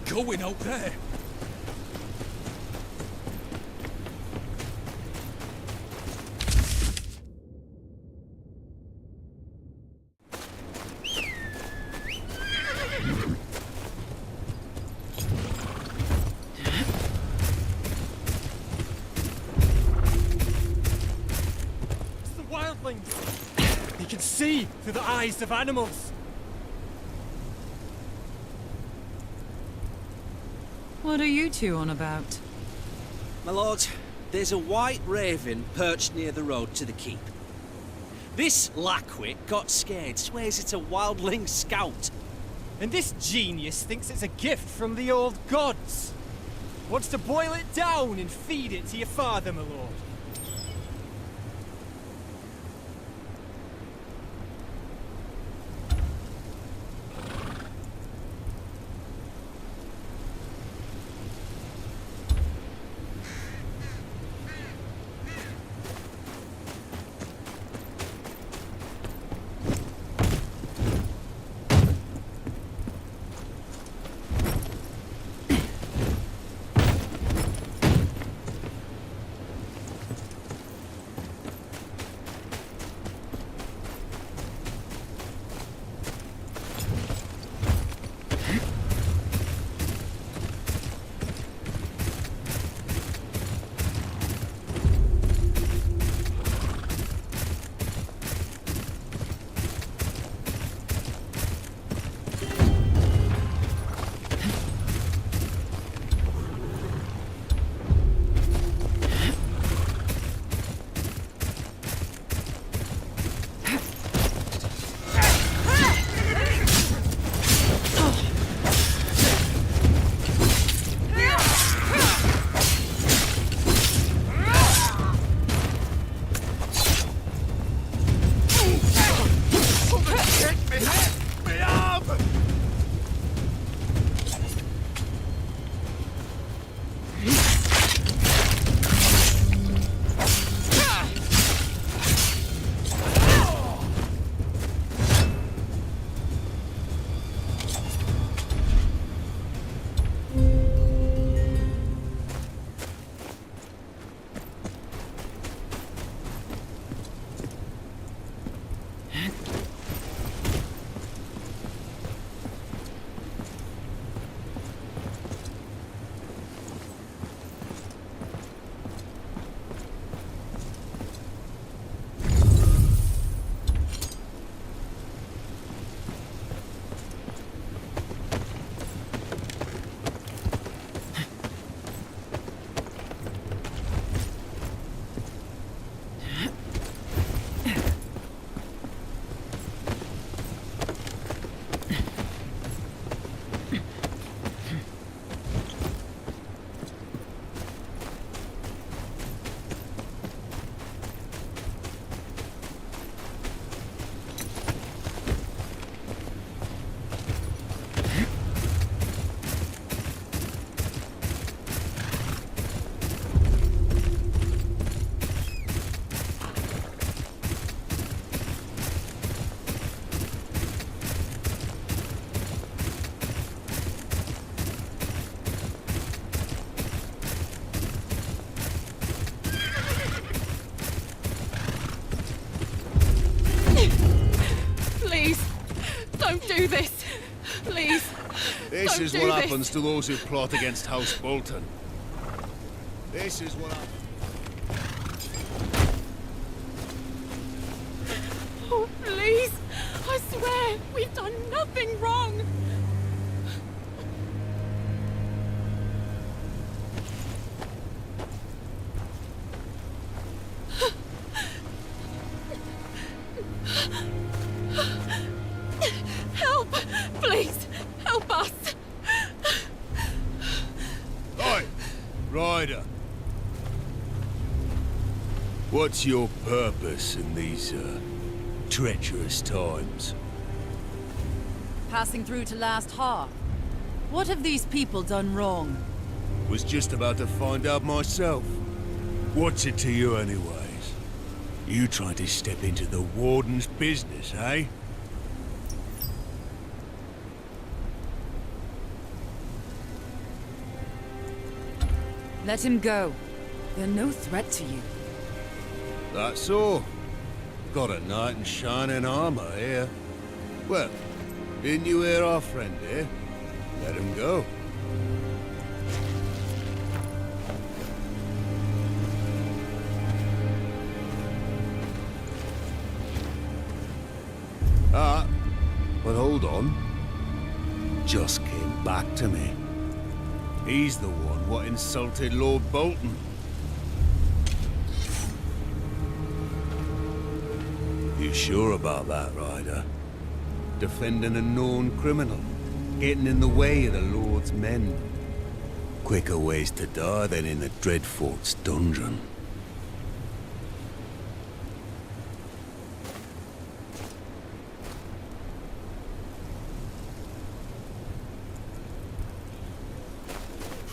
Going out there.
see through the eyes of animals.
What are you two on about?
My lord, there's a white raven perched near the road to the keep. This lackwit got scared, swears it's a wildling scout.
And this genius thinks it's a gift from the old gods. Wants to boil it down and feed it to your father, my lord.
do this. Please.
This is what happens to those who plot against House Bolton. This is what happens.
Oh, please. I swear, we've done nothing wrong. Help! Please, help us!
Oi! Ryder! What's your purpose in these, treacherous times?
Passing through to Last Hearth. What have these people done wrong?
Was just about to find out myself. What's it to you anyways? You trying to step into the Warden's business, eh?
Let him go. They're no threat to you.
That's all. Got a knight in shining armor here. Well, didn't you hear our friend here? Let him go. But hold on. Just came back to me. He's the one what insulted Lord Bolton. You sure about that, Ryder? Defending a known criminal, getting in the way of the Lord's men. Quicker ways to die than in the Dreadfort's dungeon.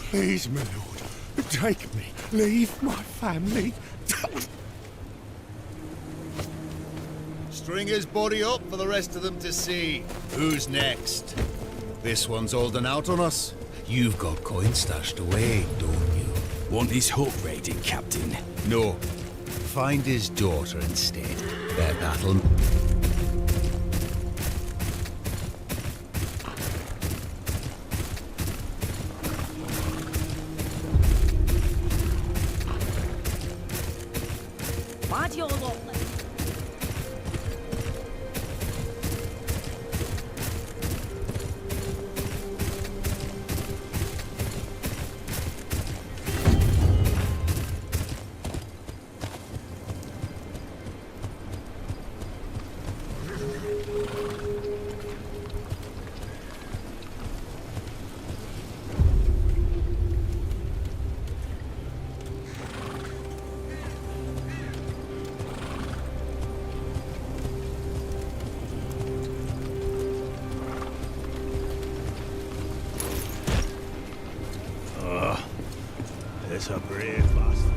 Please, my lord, take me. Leave my family.
String his body up for the rest of them to see. Who's next? This one's holding out on us. You've got coin stashed away, don't you?
Want his hut raided, Captain?
No. Find his daughter instead. Bet that'll...
What you lovely?
It's a brave bastard.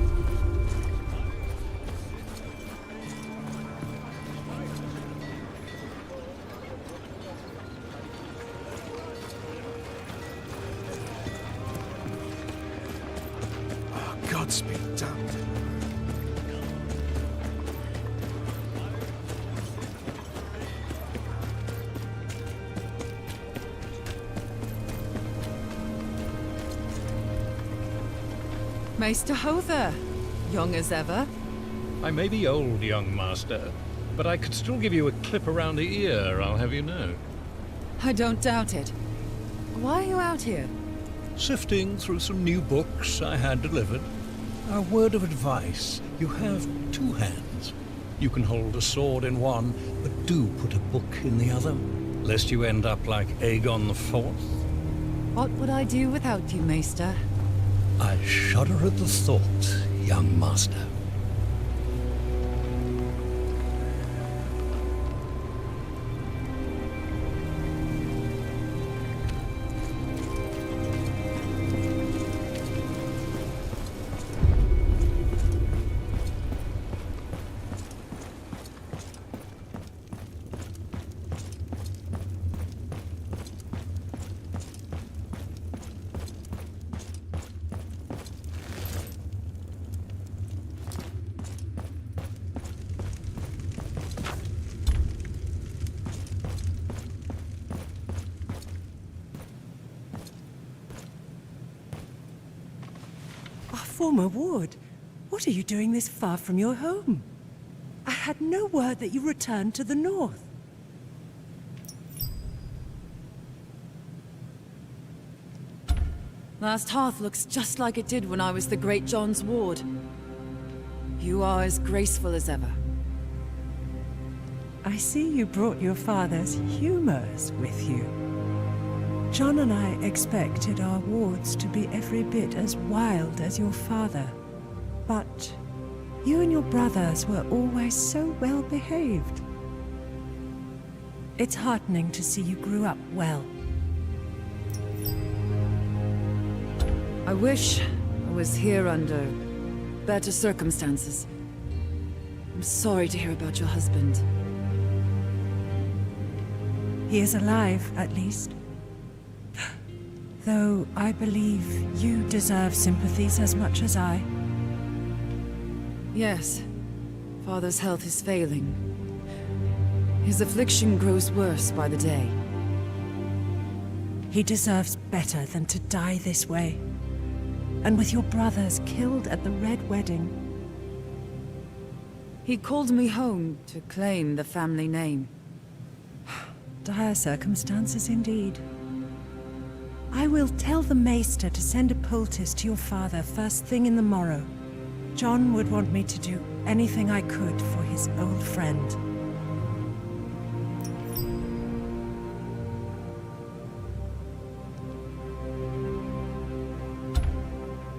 Oh, Godspeed, damned.
Maester Hother, young as ever.
I may be old, young master, but I could still give you a clip around the ear, I'll have you know.
I don't doubt it. Why are you out here?
Sifting through some new books I had delivered. A word of advice. You have two hands. You can hold a sword in one, but do put a book in the other, lest you end up like Aegon IV.
What would I do without you, Maester?
I shudder at the thought, young master.
Former ward, what are you doing this far from your home? I had no word that you returned to the north.
Last Hearth looks just like it did when I was the Great John's ward. You are as graceful as ever.
I see you brought your father's humors with you. John and I expected our wards to be every bit as wild as your father. But you and your brothers were always so well behaved. It's heartening to see you grew up well.
I wish I was here under better circumstances. I'm sorry to hear about your husband.
He is alive, at least. Though I believe you deserve sympathies as much as I.
Yes. Father's health is failing. His affliction grows worse by the day.
He deserves better than to die this way. And with your brothers killed at the Red Wedding.
He called me home to claim the family name.
Dire circumstances indeed. I will tell the maester to send a poultice to your father first thing in the morrow. John would want me to do anything I could for his old friend.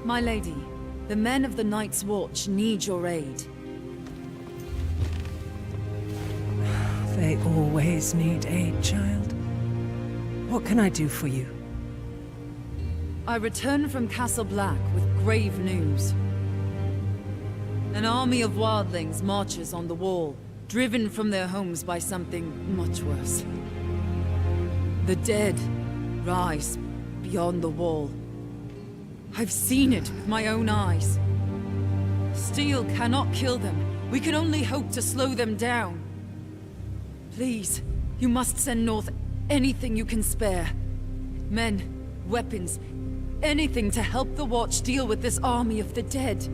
My lady, the men of the Night's Watch need your aid.
They always need aid, child. What can I do for you?
I return from Castle Black with grave news. An army of wildlings marches on the wall, driven from their homes by something much worse. The dead rise beyond the wall. I've seen it with my own eyes. Steel cannot kill them. We can only hope to slow them down. Please, you must send north anything you can spare. Men, weapons, anything to help the Watch deal with this army of the dead.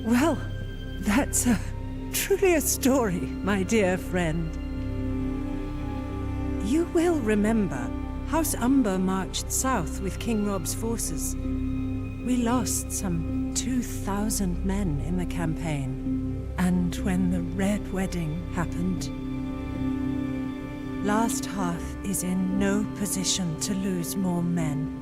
Well, that's truly a story, my dear friend. You will remember, House Umber marched south with King Rob's forces. We lost some 2,000 men in the campaign. And when the Red Wedding happened, Last Hearth is in no position to lose more men.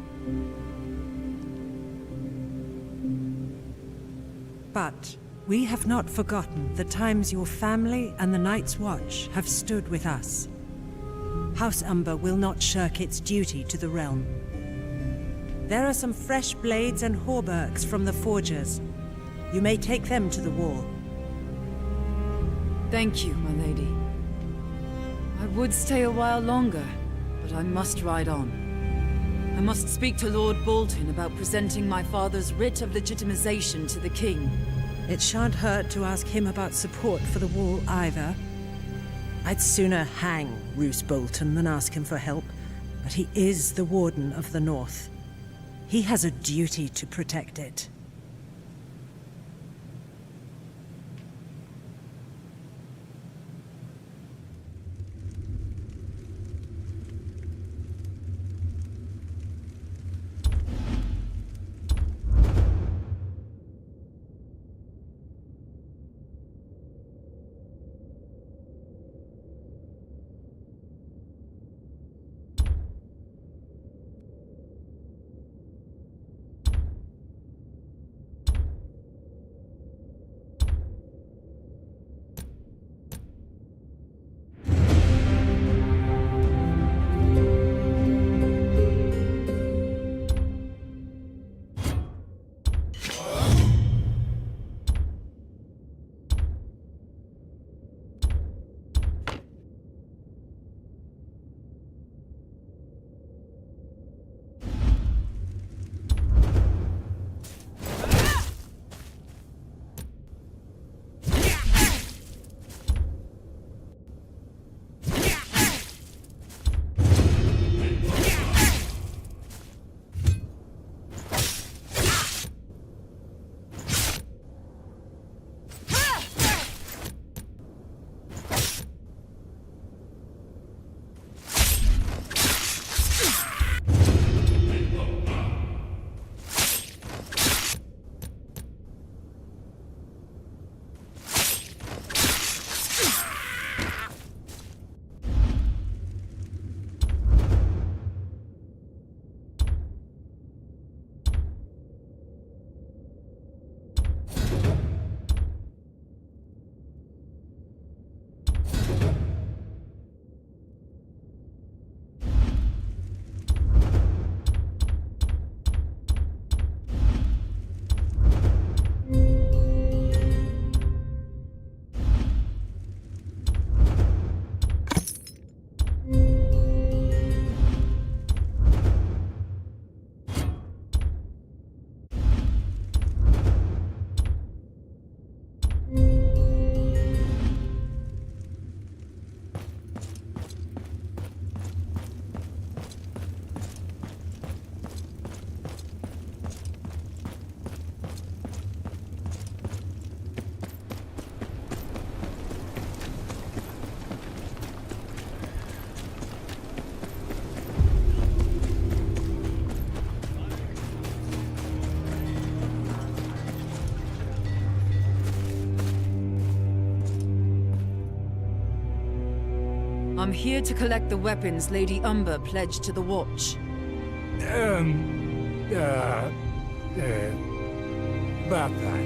But we have not forgotten the times your family and the Night's Watch have stood with us. House Umber will not shirk its duty to the realm. There are some fresh blades and hauberks from the forgers. You may take them to the wall.
Thank you, my lady. I would stay a while longer, but I must ride on. I must speak to Lord Bolton about presenting my father's writ of legitimization to the king.
It shan't hurt to ask him about support for the wall either. I'd sooner hang Roose Bolton than ask him for help, but he is the Warden of the North. He has a duty to protect it.
I'm here to collect the weapons Lady Umber pledged to the Watch.
About that.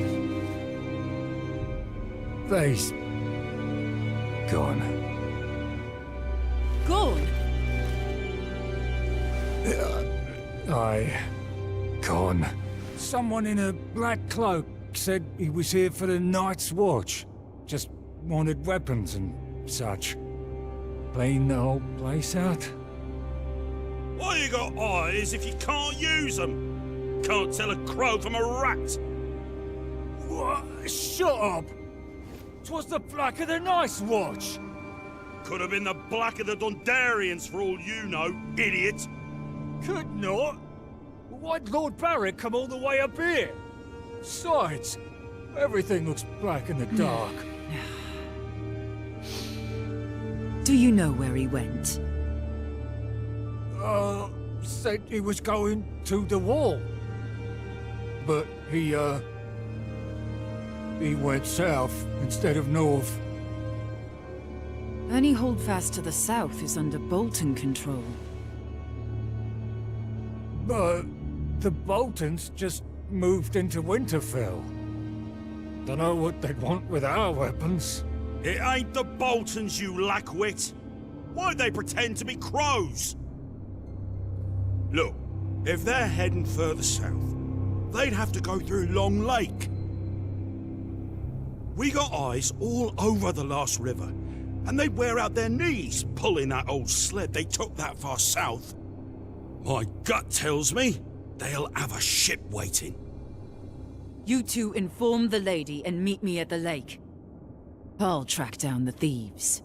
They's gone.
Gone?
Gone. Someone in a black cloak said he was here for the Night's Watch. Just wanted weapons and such. Clean the whole place out.
Why you got eyes if you can't use them? Can't tell a crow from a rat.
What? Shut up! 'Twas the Black of the Night's Watch!
Could have been the Black of the Dundarians for all you know, idiot.
Could not? Why'd Lord Barrick come all the way up here? Besides, everything looks black in the dark.
Do you know where he went?
Said he was going to the wall. But he went south instead of north.
Any holdfast to the south is under Bolton control.
But the Boltons just moved into Winterfell. Dunno what they'd want with our weapons.
It ain't the Boltons, you lackwit. Why'd they pretend to be crows? Look, if they're heading further south, they'd have to go through Long Lake. We got eyes all over the last river, and they'd wear out their knees pulling that old sled they took that far south. My gut tells me they'll have a ship waiting.
You two inform the lady and meet me at the lake. I'll track down the thieves.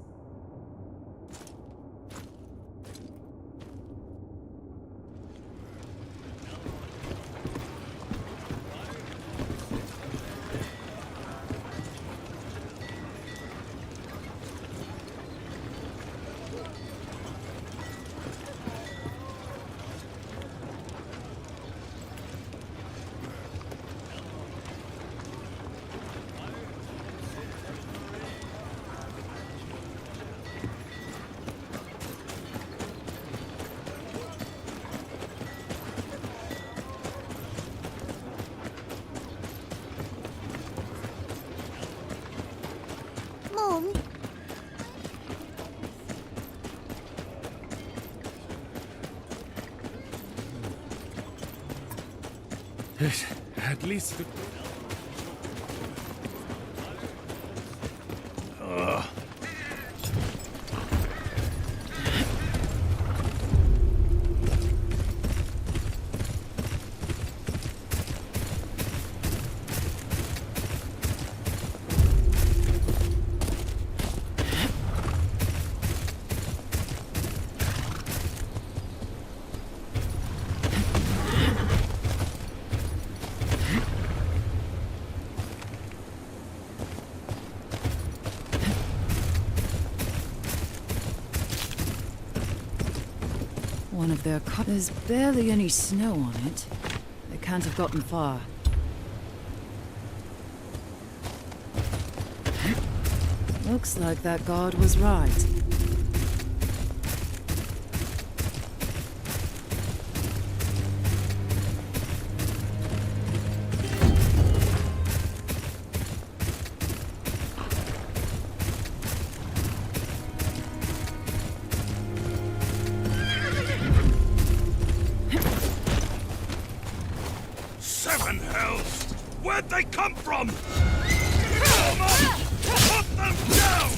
Mum?
At least...
One of their There's barely any snow on it. They can't have gotten far. Looks like that guard was right.
Seven hells! Where'd they come from? Come on! Put them down!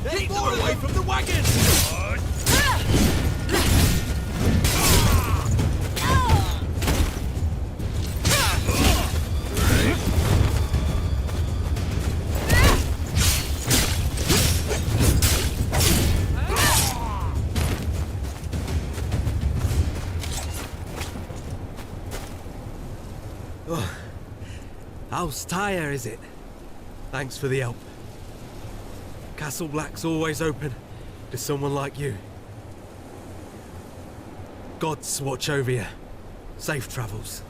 Keep them away from the wagon!
How's Tyre, is it? Thanks for the help.
Castle Black's always open to someone like you. Gods watch over you. Safe travels.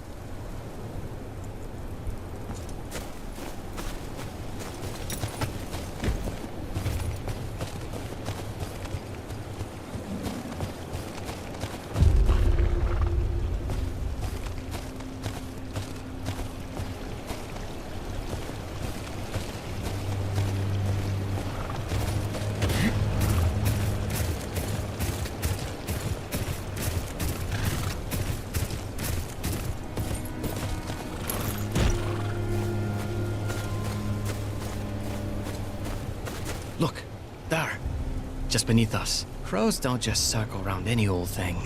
Look, there. Just beneath us. Crows don't just circle around any old thing.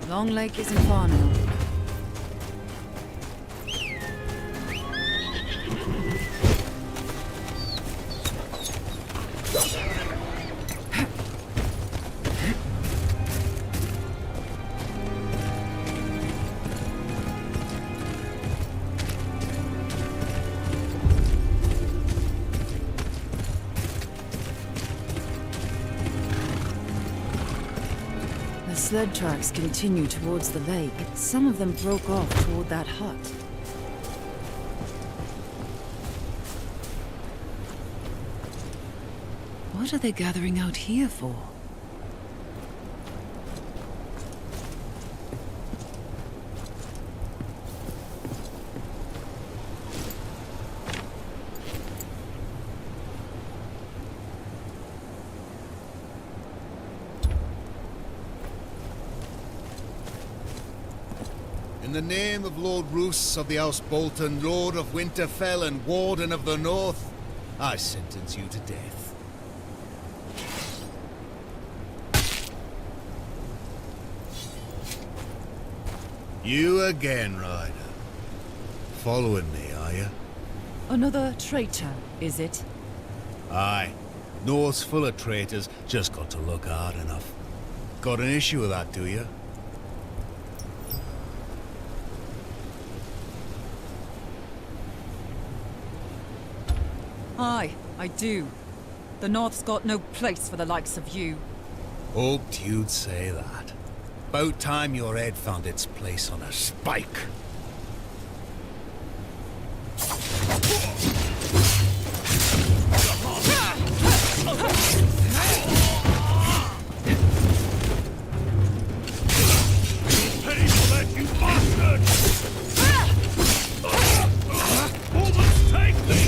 Long Lake isn't far now. The sled tracks continue towards the lake. Some of them broke off toward that hut. What are they gathering out here for?
In the name of Lord Roos of the House Bolton, Lord of Winterfell and Warden of the North, I sentence you to death. You again, Ryder. Following me, are you?
Another traitor, is it?
Aye. North's full of traitors, just got to look hard enough. Got an issue with that, do you?
Aye, I do. The North's got no place for the likes of you.
Hoped you'd say that. About time your head found its place on a spike.
Pay for that, you bastard! Almost take me!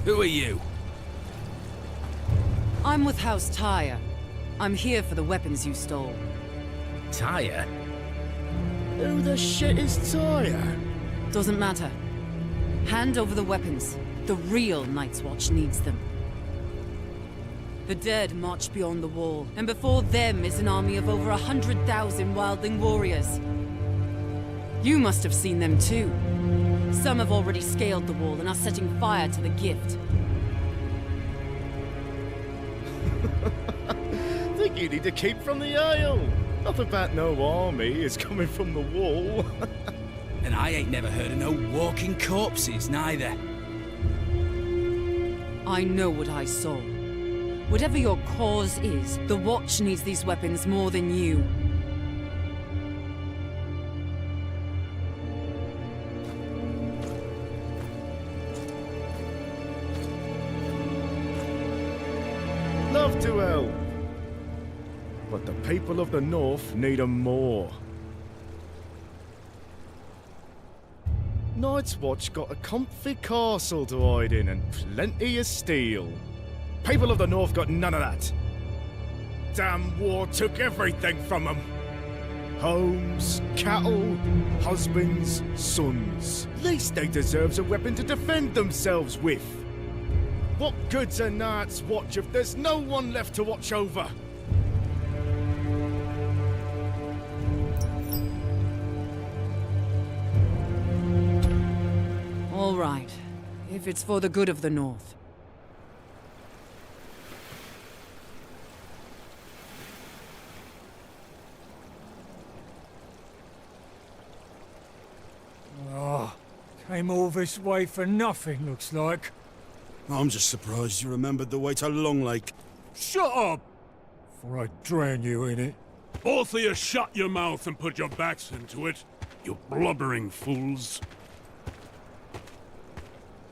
Who are you?
I'm with House Tyre. I'm here for the weapons you stole.
Tyre? Who the shit is Tyre?
Doesn't matter. Hand over the weapons. The real Night's Watch needs them. The dead march beyond the wall, and before them is an army of over 100,000 wildling warriors. You must have seen them too. Some have already scaled the wall and are setting fire to the gift.
Think you need to keep from the ale. Not about no army is coming from the wall.
And I ain't never heard of no walking corpses, neither.
I know what I saw. Whatever your cause is, the Watch needs these weapons more than you.
Love to help. But the people of the North need 'em more. Night's Watch got a comfy castle to hide in and plenty of steel. People of the North got none of that. Damn war took everything from them. Homes, cattle, husbands, sons. Least they deserves a weapon to defend themselves with. What good's a Night's Watch if there's no one left to watch over?
All right. If it's for the good of the North.
Oh, came all this way for nothing, looks like.
I'm just surprised you remembered the way to Long Lake.
Shut up!
Before I drown you in it.
Both of you shut your mouth and put your backs into it, you blubbering fools.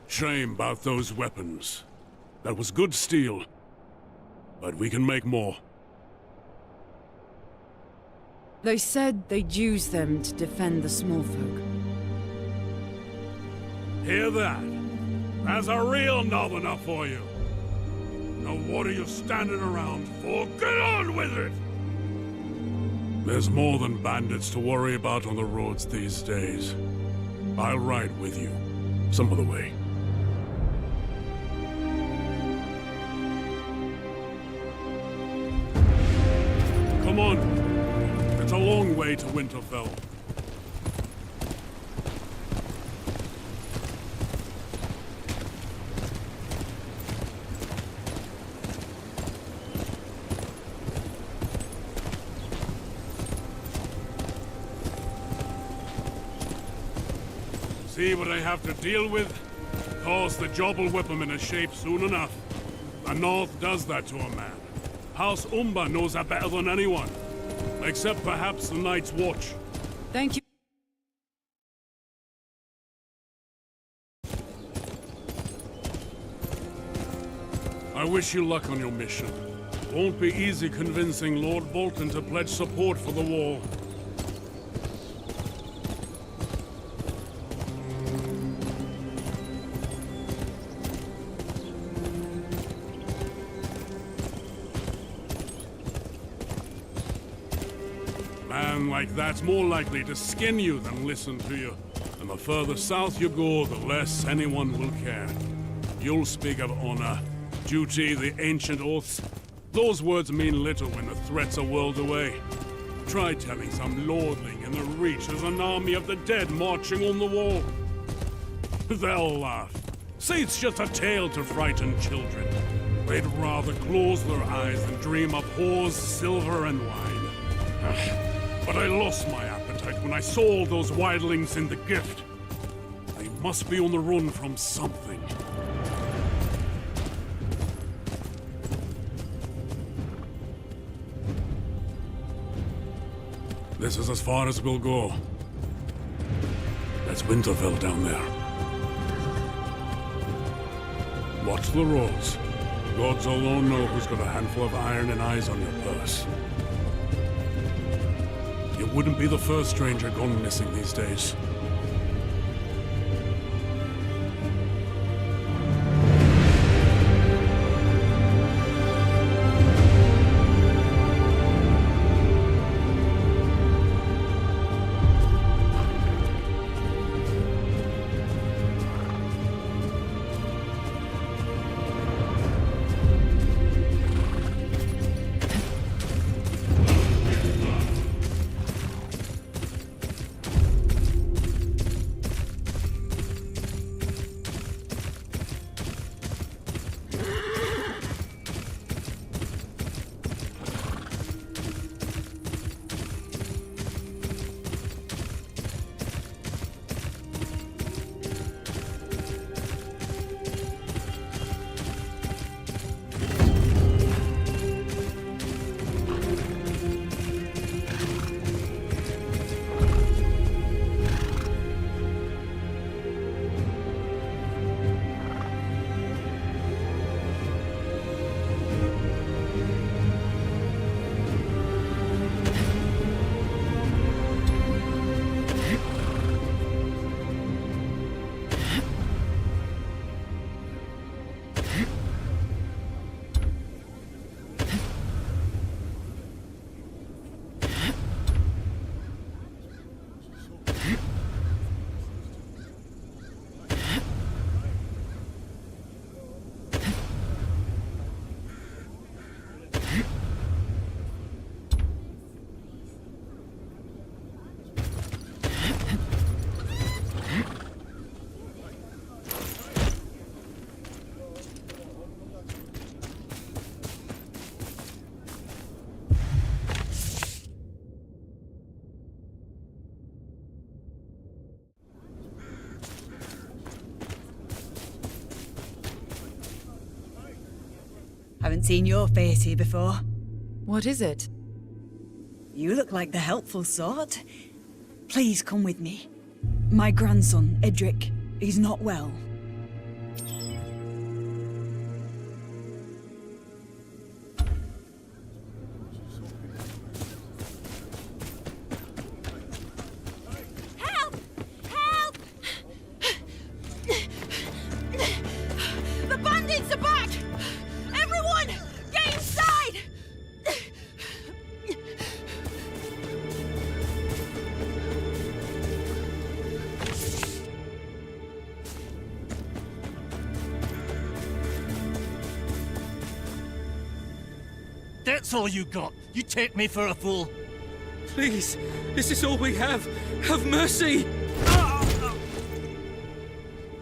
Shame about those weapons. That was good steel. But we can make more.
They said they'd use them to defend the small folk.
Hear that? That's a real northerner for you. Now what are you standing around for? Get on with it! There's more than bandits to worry about on the roads these days. I'll ride with you, some of the way. Come on. It's a long way to Winterfell. See what I have to deal with? Of course, the job will whip him into shape soon enough. The North does that to a man. House Umber knows that better than anyone. Except perhaps the Night's Watch.
Thank you.
I wish you luck on your mission. Won't be easy convincing Lord Bolton to pledge support for the wall. Man like that's more likely to skin you than listen to you. And the further south you go, the less anyone will care. You'll speak of honor, duty, the ancient oaths. Those words mean little when the threat's a world away. Try telling some lordling in the Reach there's an army of the dead marching on the wall. They'll laugh. Say it's just a tale to frighten children. They'd rather close their eyes than dream of whores, silver, and wine. But I lost my appetite when I saw all those wildlings in the gift. They must be on the run from something. This is as far as we'll go. That's Winterfell down there. Watch the roads. Gods alone know who's got a handful of iron and eyes on your purse. You wouldn't be the first stranger gone missing these days.
Haven't seen your face here before.
What is it?
You look like the helpful sort. Please come with me. My grandson, Edric, he's not well.
Help! Help! The bandits are back! Everyone, get inside!
That's all you got. You take me for a fool.
Please, this is all we have. Have mercy!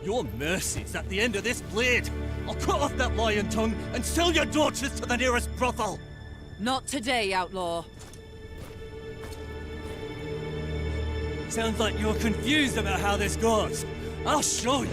Your mercy's at the end of this blade. I'll cut off that lion tongue and sell your daughters to the nearest brothel.
Not today, outlaw.
Sounds like you're confused about how this goes. I'll show you.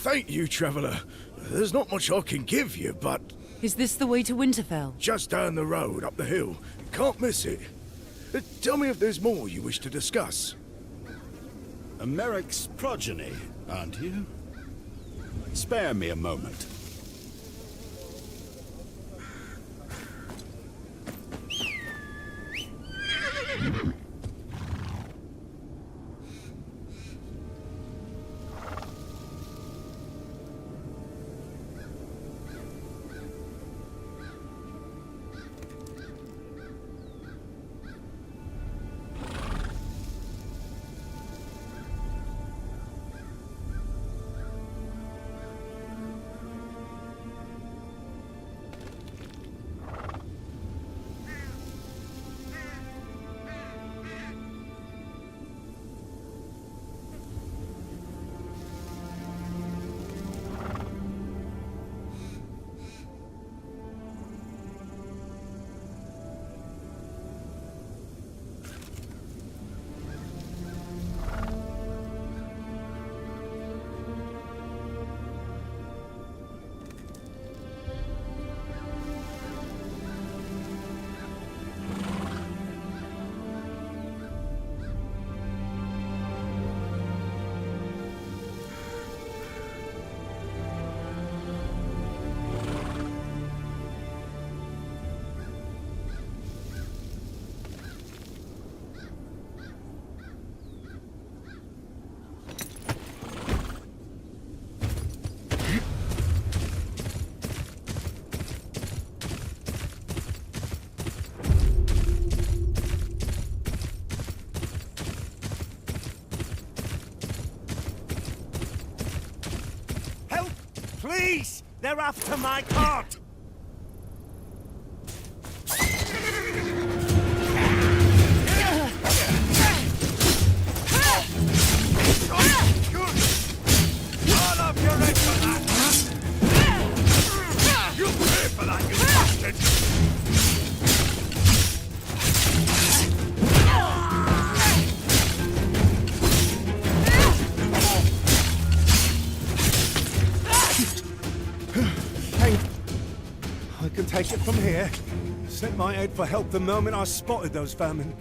Thank you, traveller. There's not much I can give you, but...
Is this the way to Winterfell?
Just down the road, up the hill. Can't miss it. Tell me if there's more you wish to discuss.
A Merrick's progeny, aren't you? Spare me a moment.
Please! They're after my cart!
All of your head for that! You pay for that, you bastard!
I can take it from here. Sent my head for help the moment I spotted those vermin.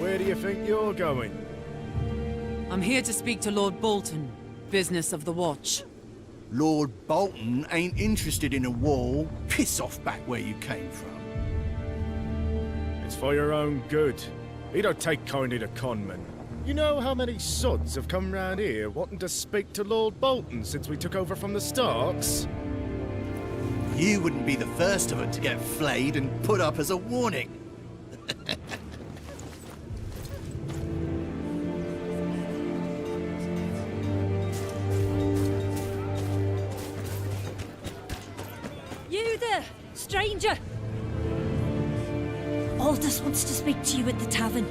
where do you think you're going?
I'm here to speak to Lord Bolton. Business of the Watch.
Lord Bolton ain't interested in a war. Piss off back where you came from.
It's for your own good. He don't take kindly to conmen. You know how many sods have come round here wanting to speak to Lord Bolton since we took over from the Starks?
You wouldn't be the first of it to get flayed and put up as a warning.
You there, stranger! Aldous wants to speak to you at the tavern.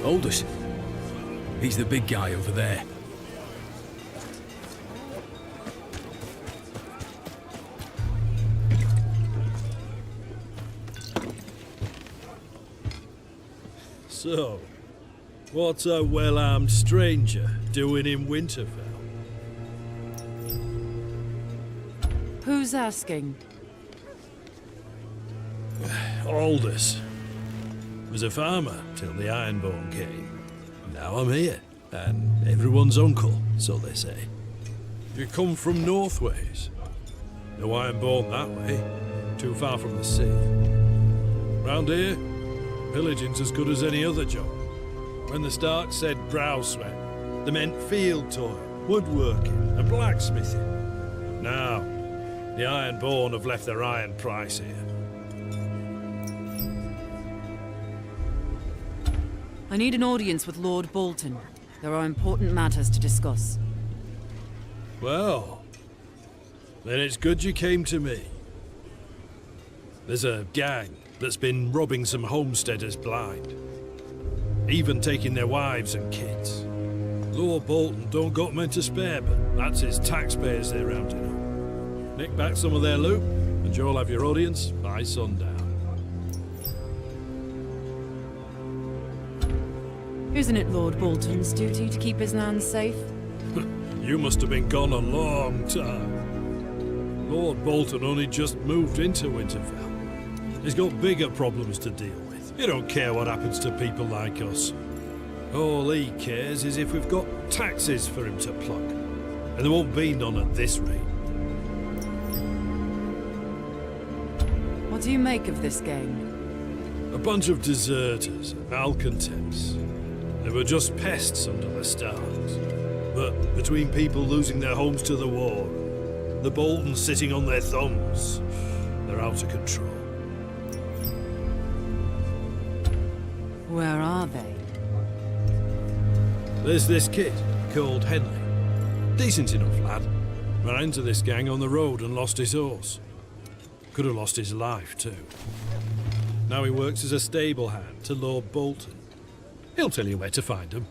Aldous. He's the big guy over there.
So, what's a well-armed stranger doing in Winterfell?
Who's asking?
Aldous. Was a farmer till the Ironborn came. Now I'm here, and everyone's uncle, so they say. You come from Northways. No Ironborn that way, too far from the sea. Round here, pillaging's as good as any other job. When the Starks said brow sweat, they meant field toil, woodworking, and blacksmithing. Now, the Ironborn have left their iron price here.
I need an audience with Lord Bolton. There are important matters to discuss.
Well, then it's good you came to me. There's a gang that's been robbing some homesteaders blind. Even taking their wives and kids. Lord Bolton don't got men to spare, but that's his taxpayers they're rounding up. Nick back some of their loot, and you'll have your audience by sundown.
Isn't it Lord Bolton's duty to keep his lands safe?
You must have been gone a long time. Lord Bolton only just moved into Winterfell. He's got bigger problems to deal with. He don't care what happens to people like us. All he cares is if we've got taxes for him to pluck. And there won't be none at this rate.
What do you make of this gang?
A bunch of deserters, malcontents. They were just pests under the Starks. But between people losing their homes to the war, the Boltons sitting on their thumbs, they're out of control.
Where are they?
There's this kid called Henley. Decent enough lad. Ran into this gang on the road and lost his horse. Could have lost his life too. Now he works as a stable hand to Lord Bolton. He'll tell you where to find him.